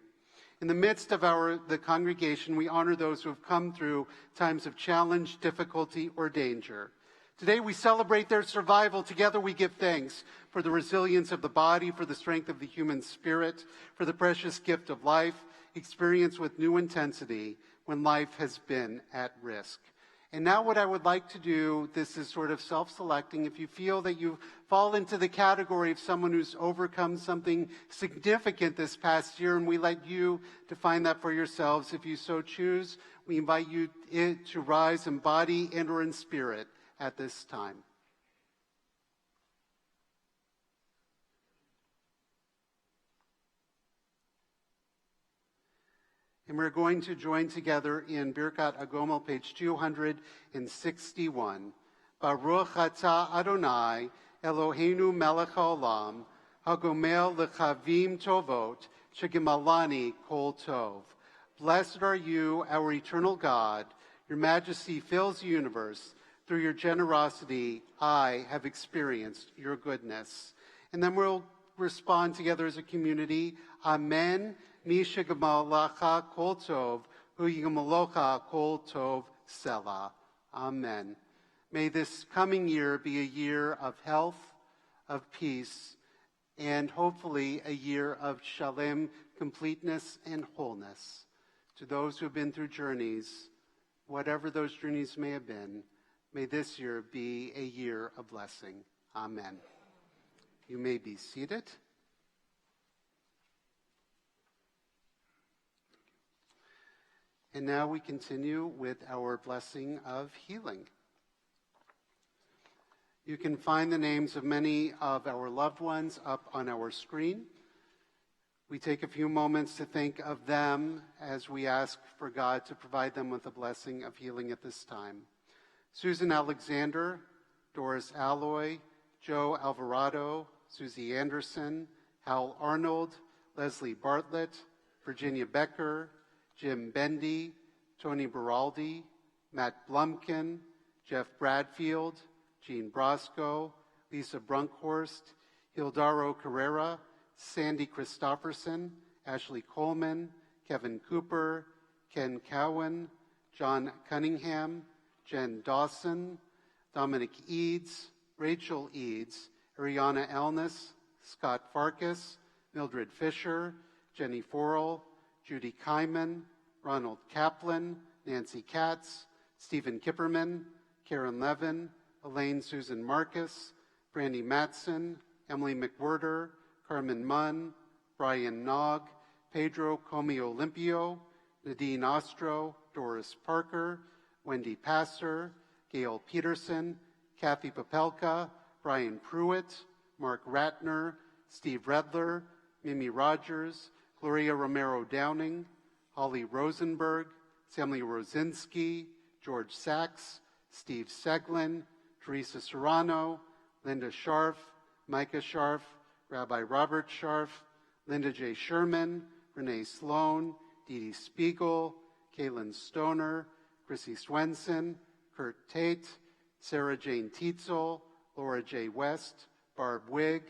In the midst of the congregation, we honor those who have come through times of challenge, difficulty, or danger. Today we celebrate their survival. Together we give thanks for the resilience of the body, for the strength of the human spirit, for the precious gift of life, experienced with new intensity when life has been at risk. And now what I would like to do, this is sort of self-selecting. If you feel that you fall into the category of someone who's overcome something significant this past year, and we let you define that for yourselves, if you so choose, we invite you to rise in body and or in spirit at this time. And we're going to join together in Birkat HaGomel, page 261. Baruch atah Adonai, Eloheinu melech haolam, hagomel lechavim tovot, shegimalani kol tov. Blessed are you, our eternal God. Your majesty fills the universe. Through your generosity, I have experienced your goodness. And then we'll respond together as a community. Amen. Mi shegamalacha kol tov, hu yigamalocha kol tov selah. Amen. May this coming year be a year of health, of peace, and hopefully a year of shalem, completeness, and wholeness. To those who have been through journeys, whatever those journeys may have been, may this year be a year of blessing. Amen. You may be seated. And now we continue with our blessing of healing. You can find the names of many of our loved ones up on our screen. We take a few moments to think of them as we ask for God to provide them with a blessing of healing at this time. Susan Alexander, Doris Alloy, Joe Alvarado, Susie Anderson, Hal Arnold, Leslie Bartlett, Virginia Becker, Jim Bendy, Tony Beraldi, Matt Blumkin, Jeff Bradfield, Jean Brosco, Lisa Brunkhorst, Hildaro Carrera, Sandy Christofferson, Ashley Coleman, Kevin Cooper, Ken Cowan, John Cunningham, Jen Dawson, Dominic Eads, Rachel Eads, Ariana Elness, Scott Farkas, Mildred Fisher, Jenny Forrell, Judy Kyman, Ronald Kaplan, Nancy Katz, Stephen Kipperman, Karen Levin, Elaine Susan Marcus, Brandy Matson, Emily McWhirter, Carmen Munn, Brian Nog, Pedro Comio Limpio, Nadine Ostro, Doris Parker, Wendy Passer, Gail Peterson, Kathy Popelka, Brian Pruitt, Mark Ratner, Steve Redler, Mimi Rogers, Gloria Romero Downing, Holly Rosenberg, Samuel Rosinski, George Sachs, Steve Seglin, Teresa Serrano, Linda Sharff, Micah Sharff, Rabbi Robert Sharff, Linda J. Sherman, Renee Sloan, Dee Dee Spiegel, Kaylin Stoner, Chrissy Swenson, Kurt Tate, Sarah Jane Tietzel, Laura J. West, Barb Wigg,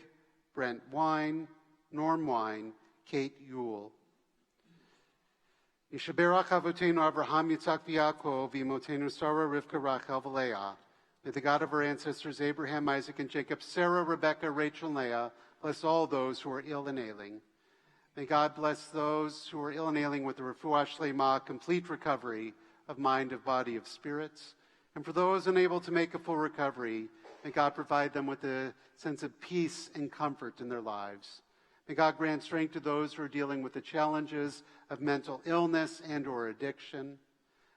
Brent Wine, Norm Wine, Kate Yule. Yishaberach Avotenu Abraham Yitzhak v'Yaakov v'imotenu Sarah Rivka Rachel v'Leah. May the God of our ancestors Abraham, Isaac, and Jacob, Sarah, Rebecca, Rachel, and Leah, bless all those who are ill and ailing. May God bless those who are ill and ailing with the refuah shlema, complete recovery of mind, of body, of spirits. And for those unable to make a full recovery, may God provide them with a sense of peace and comfort in their lives. May God grant strength to those who are dealing with the challenges of mental illness and or addiction.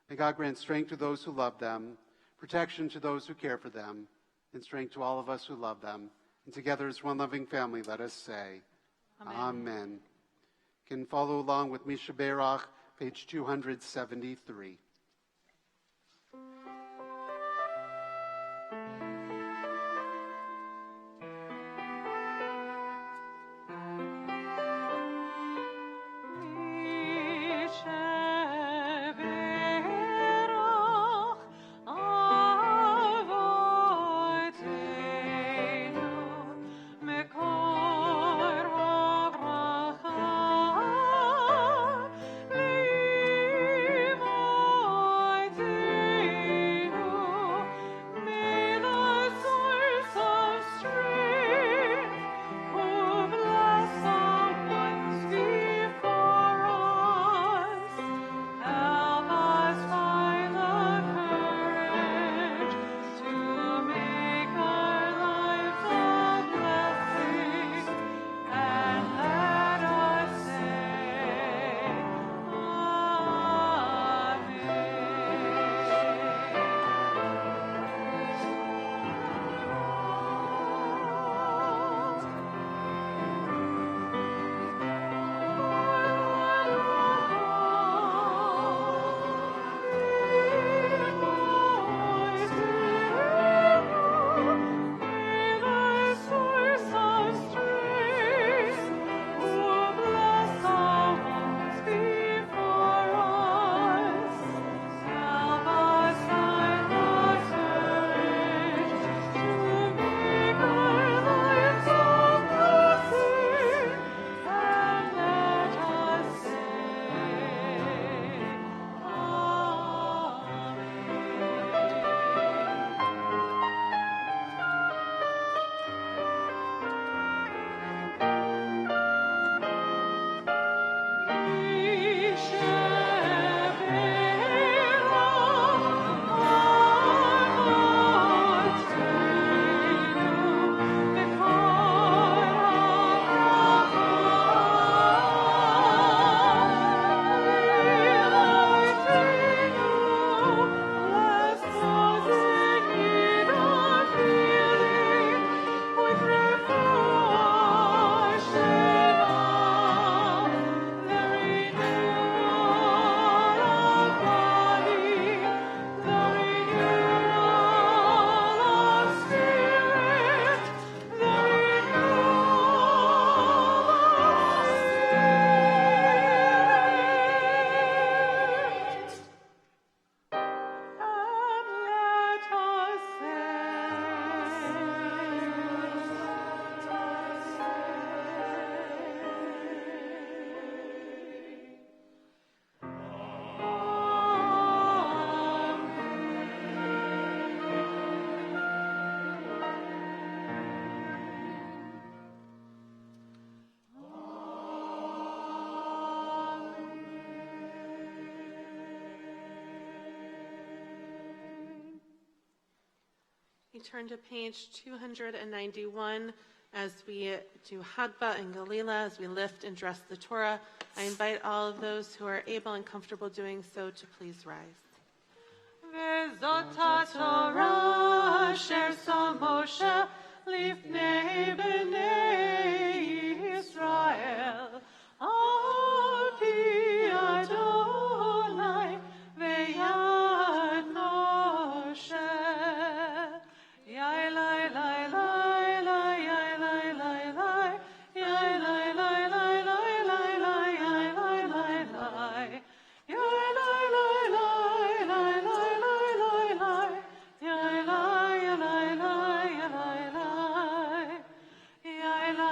May God grant strength to those who love them, protection to those who care for them, and strength to all of us who love them. And together as one loving family, let us say, Amen. Can follow along with Misha Berach, page 273. Leave turn to page 291 as we do Hagbah and Galila, as we lift and dress the Torah. I invite all of those who are able and comfortable doing so to please rise. וזאת התורה אשר שם משה לפני בני ישראל, על פי אדוני ויד משה. יאי לי לי לי לי יאי לי לי לי יאי לי לי לי לי לי לי יאי לי לי לי יאי לי לי לי לי לי לי יאי לי לי לי לי יאי לי לי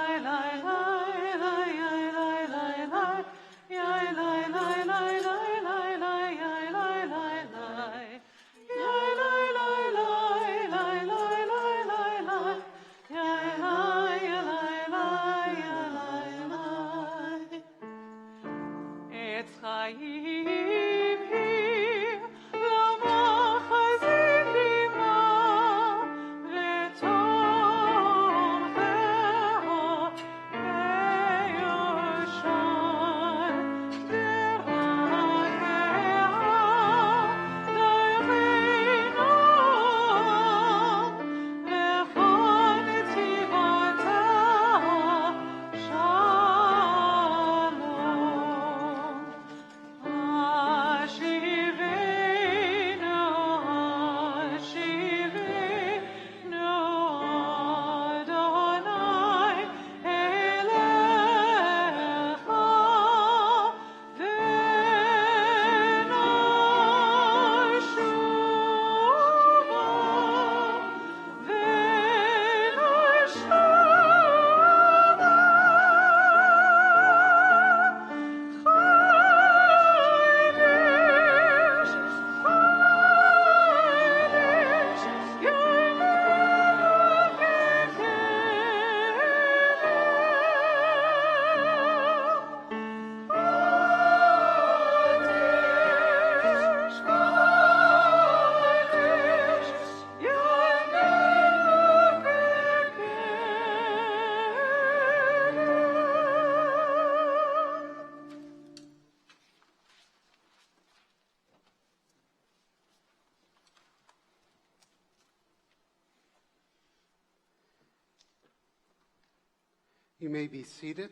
You may be seated.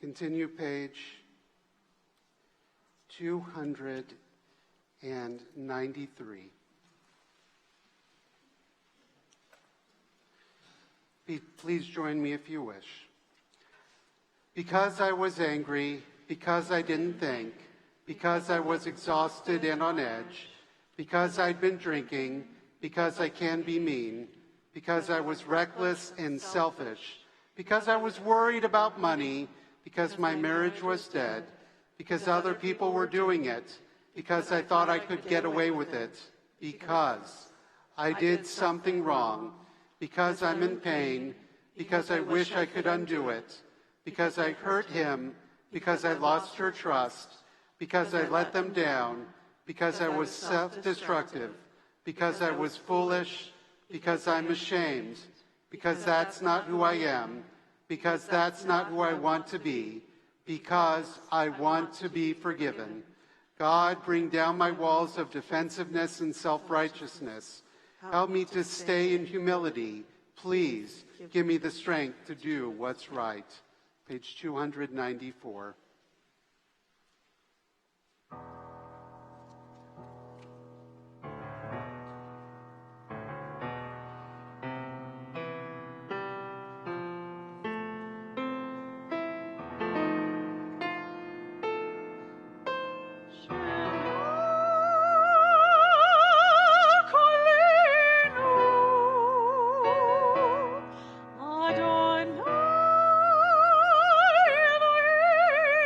Continue page 293. Please join me if you wish. Because I was angry, because I didn't think, because I was exhausted and on edge, because I'd been drinking, because I can be mean, because I was reckless and selfish, because I was worried about money, because my marriage was dead, because other people were doing it, because I thought I could get away with it, because I did something wrong, because I'm in pain, because I wish I could undo it, because I hurt him, because I lost her trust, because I let them down, because I was self-destructive, because I was foolish, because I'm ashamed, because that's not who I am, because that's not who I want to be, because I want to be forgiven. God, bring down my walls of defensiveness and self-righteousness. Help me to stay in humility. Please give me the strength to do what's right. Page 294. Adonai Elohim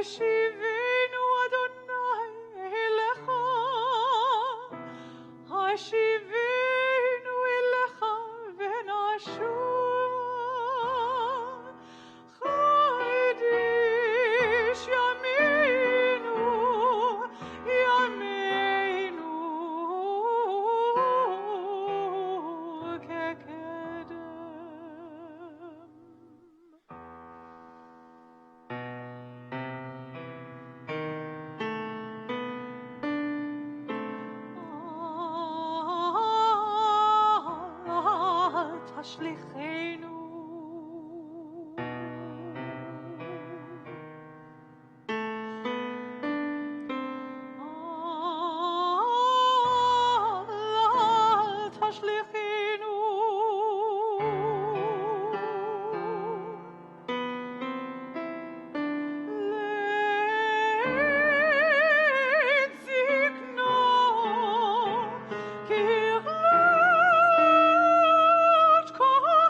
השיבנו אדוני אליך, השיבנו אליך ונשוב. חדש ימינו, ימינו כקדם. אל תשליכנו, אל תשליכנו, לעת זקנה, כי רעת כוחנו.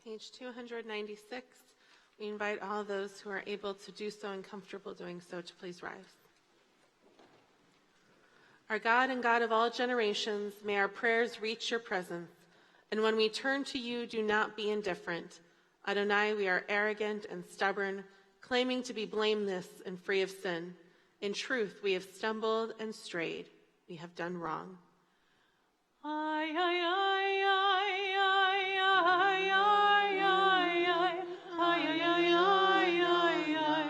Page 296. We invite all those who are able to do so and comfortable doing so to please rise. Our God and God of all generations, may our prayers reach your presence. And when we turn to you, do not be indifferent. Adonai, we are arrogant and stubborn, claiming to be blameless and free of sin. In truth, we have stumbled and strayed. We have done wrong. Ay, ay, ay, ay, ay, ay, ay, ay, ay, ay, ay, ay, ay, ay.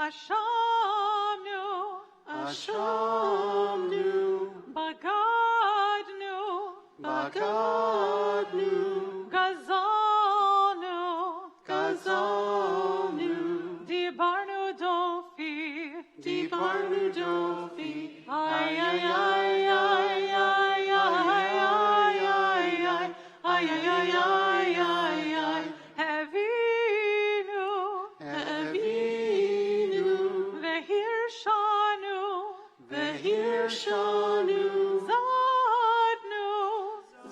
Ashamnu, Ashamnu, Bagadnu, Bagadnu, Gazalnu, Gazalnu, Dibarnu Dofi, Dibarnu Dofi, ay, ay, ay, ay, ay, ay, ay, ay, ay, ay, ay, ay, Hevinu, Evinu, Vehirshanu, Vehirshanu, Zadnu,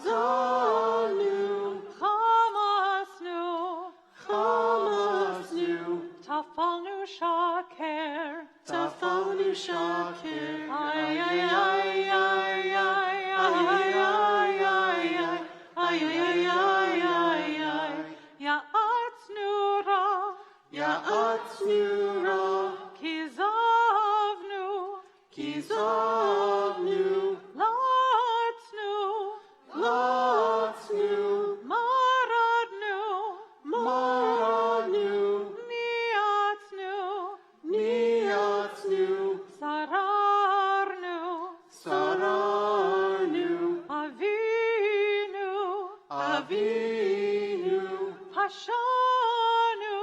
Zanu, Chamasnu, Hamasnu, Tafalnu Shaker, Tafalnu Shakir, ay, ay, ay, ay, ay, ay, ay, ay, ay, ay, ay, ay, Ya'atznu-ra, Ya'atznu-ra, Kizavnu, Kizavnu, Latznu, Latznu, Maradnu, Maranu, Niatznu, Niatznu, Sararnu, Sararnu, Avinu, Avinu, Pashanu,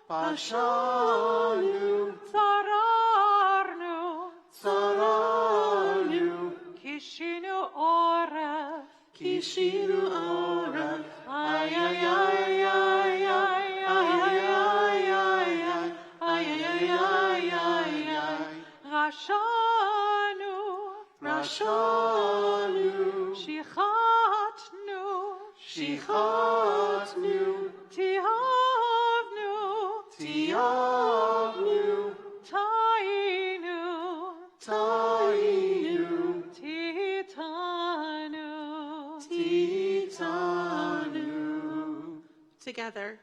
Pashanu, Sararnu, Saranu, Kishinu Oref, Kishinu Oref, ay, ay, ay, ay, ay, ay, ay, ay, ay, ay, ay, ay, ay, Rashanu, Shashanu, Shichatnu, Shichatnu, Tihavnu, Tiavnu, Tainu, Tainu, Titanu, Titanu. Together,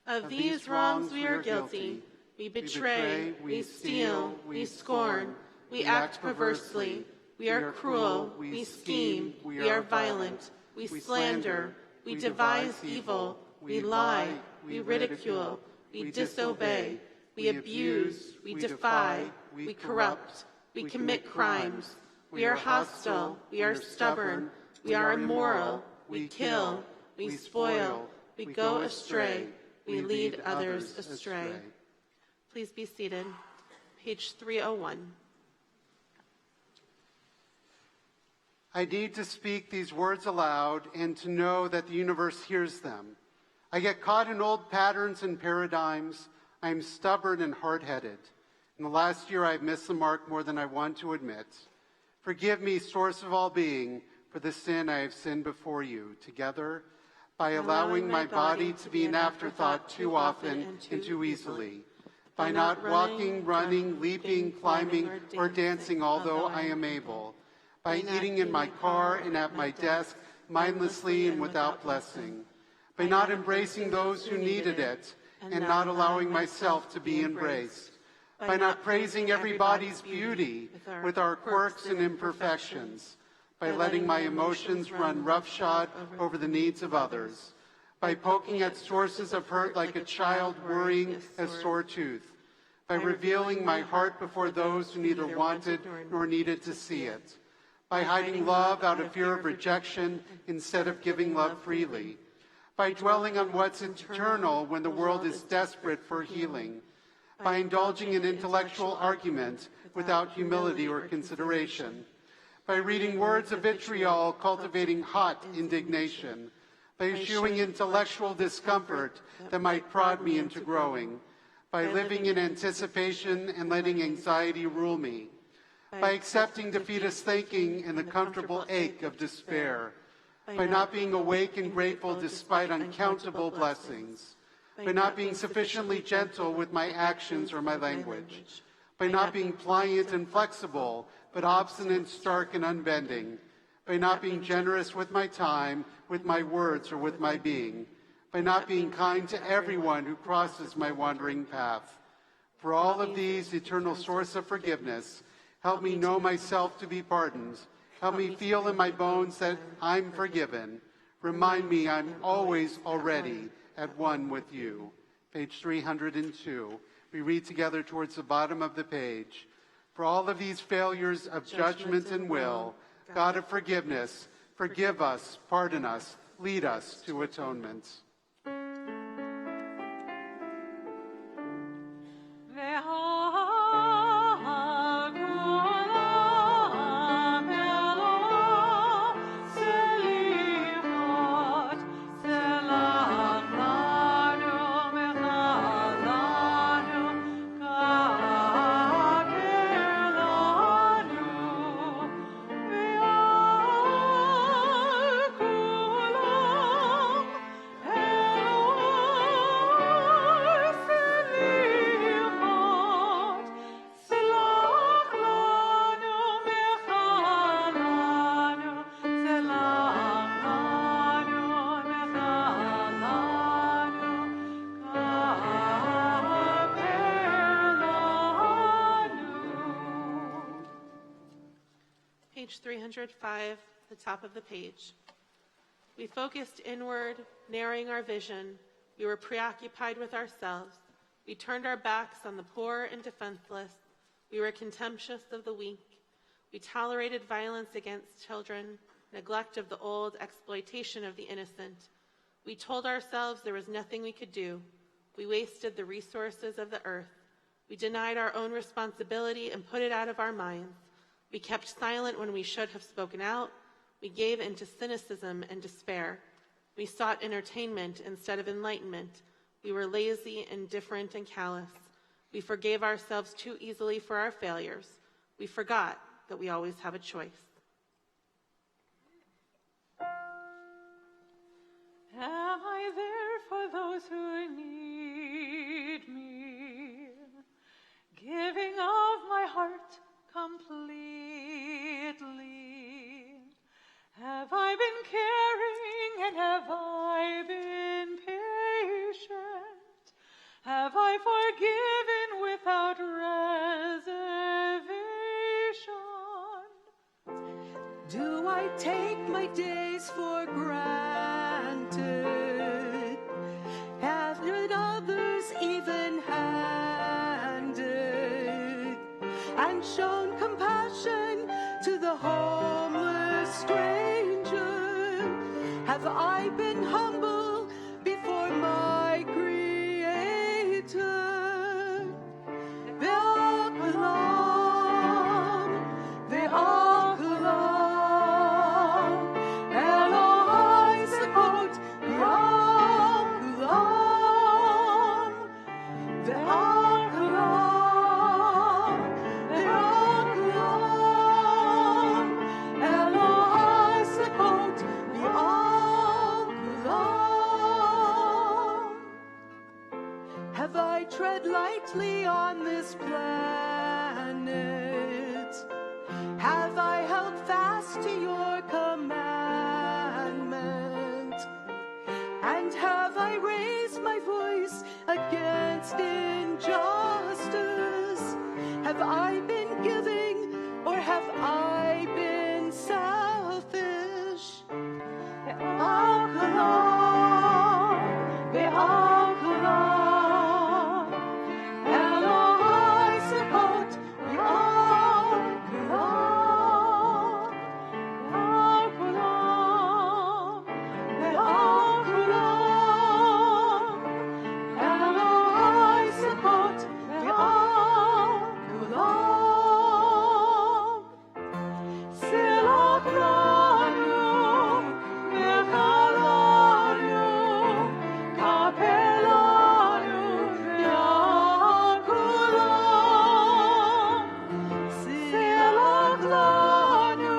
of these wrongs we are guilty. We betray, we steal, we scorn, we act perversely, we are cruel, we scheme, we are violent, we slander, we devise evil, we lie, we ridicule, we disobey, we abuse, we defy, we corrupt, we commit crimes, we are hostile, we are stubborn, we are immoral, we kill, we spoil, we go astray, we lead others astray. Please be seated. Page 301. I need to speak these words aloud and to know that the universe hears them. I get caught in old patterns and paradigms. I am stubborn and hard-headed. In the last year, I've missed the mark more than I want to admit. Forgive me, source of all being, for the sin I have sinned before you. Together, by allowing my body to be an afterthought too often and too easily. By not walking, running, leaping, climbing, or dancing, although I am able. By eating in my car and at my desk, mindlessly and without blessing. By not embracing those who needed it, and not allowing myself to be embraced. By not praising everybody's beauty with our quirks and imperfections. By letting my emotions run roughshod over the needs of others. By poking at sources of hurt like a child worrying a sore tooth. By revealing my heart before those who neither wanted nor needed to see it. By hiding love out of fear of rejection instead of giving love freely. By dwelling on what's eternal when the world is desperate for healing. By indulging in intellectual argument without humility or consideration. By reading words of vitriol, cultivating hot indignation. By eschewing intellectual discomfort that might prod me into growing. By living in anticipation and letting anxiety rule me. By accepting defeatist thinking and the comfortable ache of despair. By not being awake and grateful despite uncountable blessings. By not being sufficiently gentle with my actions or my language. By not being pliant and flexible, but obstinate, stark, and unbending. By not being generous with my time, with my words, or with my being. By not being kind to everyone who crosses my wandering path. For all of these, eternal source of forgiveness, help me know myself to be pardoned. Help me feel in my bones that I'm forgiven. Remind me I'm always already at one with you. Page 302. We read together towards the bottom of the page. For all of these failures of judgment and will, God of forgiveness, forgive us, pardon us, lead us to atonement. Page 305, the top of the page. We focused inward, narrowing our vision. We were preoccupied with ourselves. We turned our backs on the poor and defenseless. We were contemptuous of the weak. We tolerated violence against children, neglect of the old, exploitation of the innocent. We told ourselves there was nothing we could do. We wasted the resources of the earth. We denied our own responsibility and put it out of our minds. We kept silent when we should have spoken out. We gave into cynicism and despair. We sought entertainment instead of enlightenment. We were lazy, indifferent, and callous. We forgave ourselves too easily for our failures. We forgot that we always have a choice. I there for those who need me, giving of my heart completely. Have I been caring and have I been patient? Have I forgiven without reservation? Do I take my days for granted? Have others even-handed and shown compassion to the homeless stranger? Have I been humble before my Creator? Ve'akalam, ve'akalam, Eloi Sekot, ve'akalam, ve'akalam, ve'akalam, Eloi Sekot, ve'akalam. Have I tread lightly on this planet? Have I held fast to your commandment? And have I raised my voice against injustice? Have I been giving or have I been selfish? Ve'akalam, ve'akalam, Eloi Sekot, ve'akalam, ve'akalam, ve'akalam, Eloi Sekot, ve'akalam. Selach lanu, mechalanu, kapelanu, ve'akalam. Selach lanu,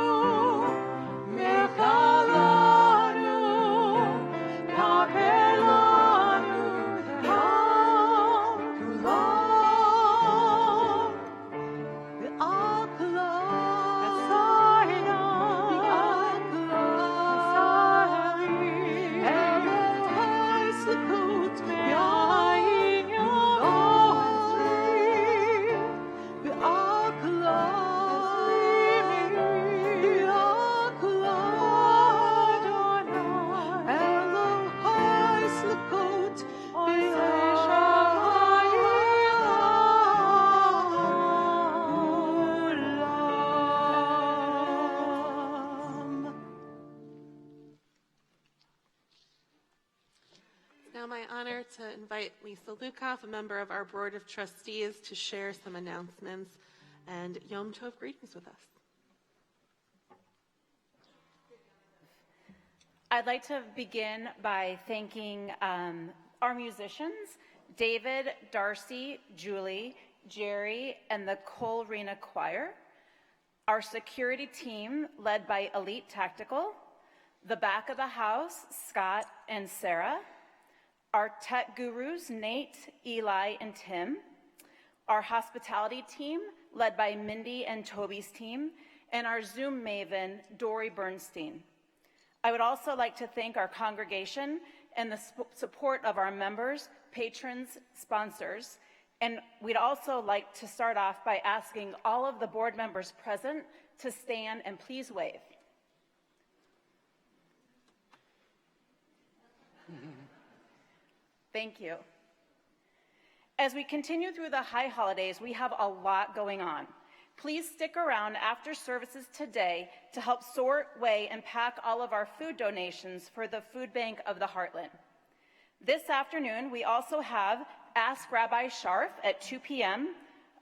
mechalanu, kapelanu, Now my honor to invite Lisa Lukoff, a member of our Board of Trustees, to share some announcements and Yom Tov greetings with us. I'd like to begin by thanking our musicians, David, Darcy, Julie, Jerry, and the Cole Rena Choir, our security team led by Elite Tactical, the back of the house, Scott and Sarah, our tech gurus, Nate, Eli, and Tim, our hospitality team led by Mindy and Toby's team, and our Zoom maven, Dory Bernstein. I would also like to thank our congregation and the support of our members, patrons, sponsors, and we'd also like to start off by asking all of the board members present to stand and please wave. Thank you. As we continue through the high holidays, we have a lot going on. Please stick around after services today to help sort, weigh, and pack all of our food donations for the Food Bank of the Heartland. This afternoon, we also have Ask Rabbi Sharff at 2 p.m.,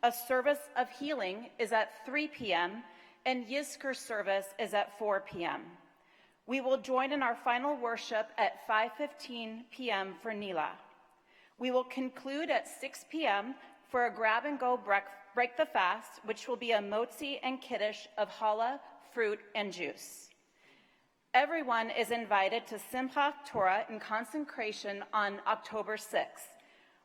a service of healing is at 3 p.m., and Yizkor service is at 4 p.m. We will join in our final worship at 5:15 p.m. for Nila. We will conclude at 6 p.m. for a grab-and-go break the fast, which will be a motzi and kiddush of challah, fruit, and juice. Everyone is invited to Simchat Torah in consecration on October 6th.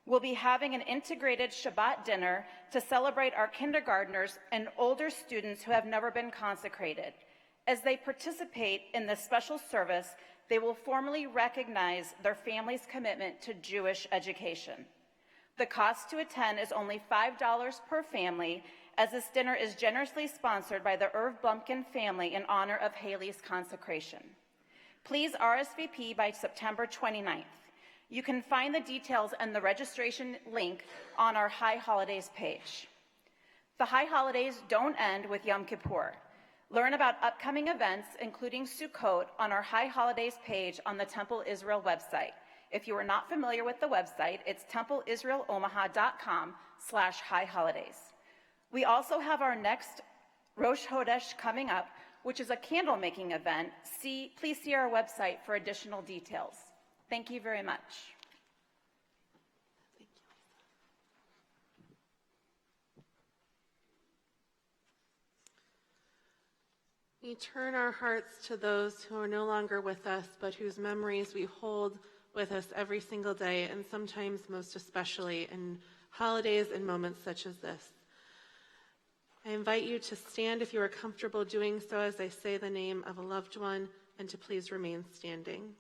We'll be having an integrated Shabbat dinner to celebrate our kindergartners and older students who have never been consecrated. As they participate in this special service, they will formally recognize their family's commitment to Jewish education. The cost to attend is only $5 per family, as this dinner is generously sponsored by the Irv Blumpkin family in honor of Haley's consecration. Please RSVP by September 29th. You can find the details and the registration link on our High Holidays page. The High Holidays don't end with Yom Kippur. Learn about upcoming events, including Sukkot, on our High Holidays page on the Temple Israel website. If you are not familiar with the website, it's templeisraelomaha.com/High Holidays. We also have our next Rosh Chodesh coming up, which is a candle making event. Please see our website for additional details. Thank you very much. We turn our hearts to those who are no longer with us, but whose memories we hold with us every single day, and sometimes most especially in holidays and moments such as this. I invite you to stand if you are comfortable doing so as I say the name of a loved one, and to please remain standing.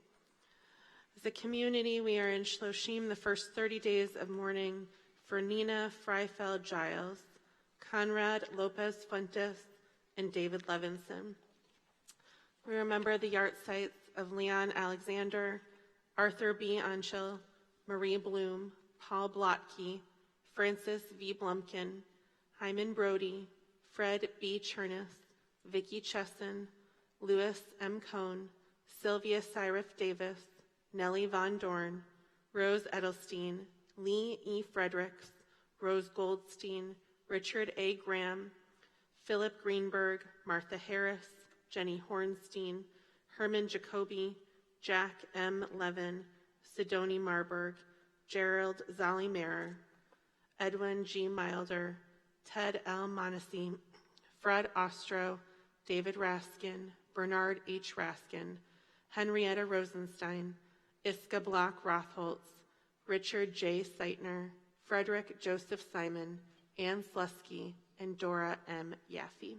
As a community, we are in Shloshim, the first 30 days of mourning for Nina Freifeld-Giles, Conrad Lopez-Fuentes, and David Levinson. We remember the yard sites of Leon Alexander, Arthur B. Anschel, Marie Bloom, Paul Blotke, Francis V. Blumpkin, Hyman Brody, Fred B. Chernus, Vicki Chesson, Louis M. Cohn, Sylvia Cyrif Davis, Nellie Von Dorn, Rose Edelstein, Lee E. Fredericks, Rose Goldstein, Richard A. Graham, Philip Greenberg, Martha Harris, Jenny Hornstein, Herman Jacoby, Jack M. Levin, Sidonie Marburg, Gerald Zolly Mayer, Edwin G. Milder, Ted L. Monacy, Fred Ostro, David Raskin, Bernard H. Raskin, Henrietta Rosenstein, Iska Block Rothholtz, Richard J. Seitner, Frederick Joseph Simon, Ann Slusky, and Dora M. Yaffe.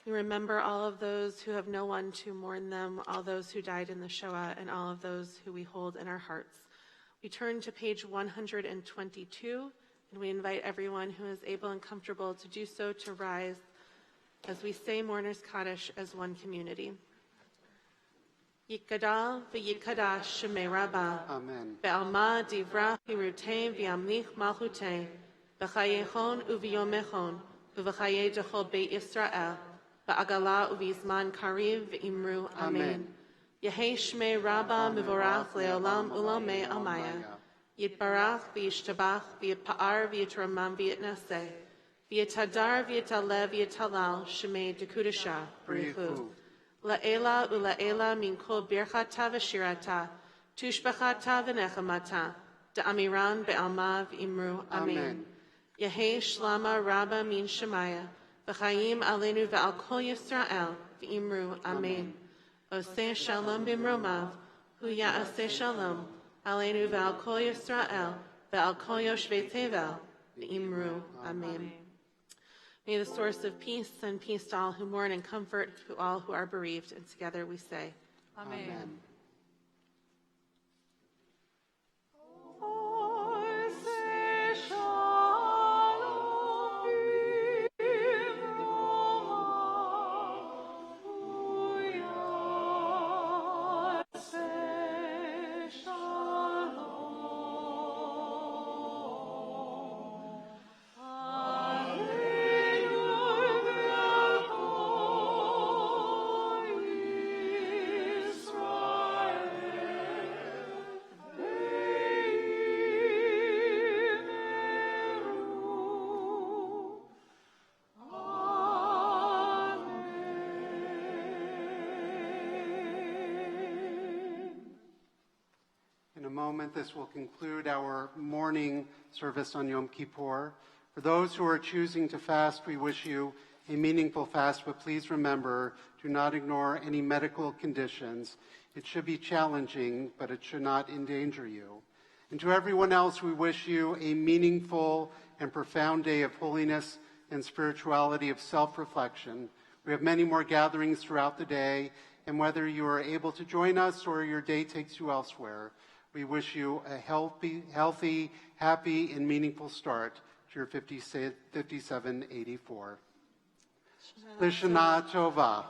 We remember all of those who have no one to mourn them, all those who died in the Shoah, and all of those who we hold in our hearts. We turn to page 122, and we invite everyone who is able and comfortable to do so to rise as we say Mourners Kaddish as one community. Yikadal v'yikadash shemei Rabbah. Amen. Be'alma divrach pirutei v'yamlich malchutei. B'chayechon u'v'yomechon u'v'chayei dechol Beit Yisrael. Ba'agala u'v'zman kariv v'imru. Amen. Yehei shmei Rabbah mivorach le'olam u'lomei almaya. Yitbarach v'yishtabach v'yitpa'ar v'yitramam v'yitnaseh. V'yitadar v'yitalev v'yitalal shemei dekudasha. B'richu. La'ela ula'ela min kol birchata v'shirata, tushbachata v'nechamata, da'amiran be'alma v'imru. Amen. Yehei shlama rabba min shemaya, v'chayim alenu ve'al kol Yisrael v'imru. Amen. Oseh shalom b'mromav, hu ya'aseh shalom, alenu ve'al kol Yisrael, ve'al kol yoshvei tevel v'imru. Amen. May the source of peace send peace to all who mourn and comfort to all who are bereaved. And together we say, Amen. Amen. This will conclude our morning service on Yom Kippur. For those who are choosing to fast, we wish you a meaningful fast, but please remember, do not ignore any medical conditions. It should be challenging, but it should not endanger you. And to everyone else, we wish you a meaningful and profound day of holiness and spirituality, of self-reflection. We have many more gatherings throughout the day, and whether you are able to join us or your day takes you elsewhere, we wish you a healthy, happy, and meaningful start to your 5784. Lishana Tova.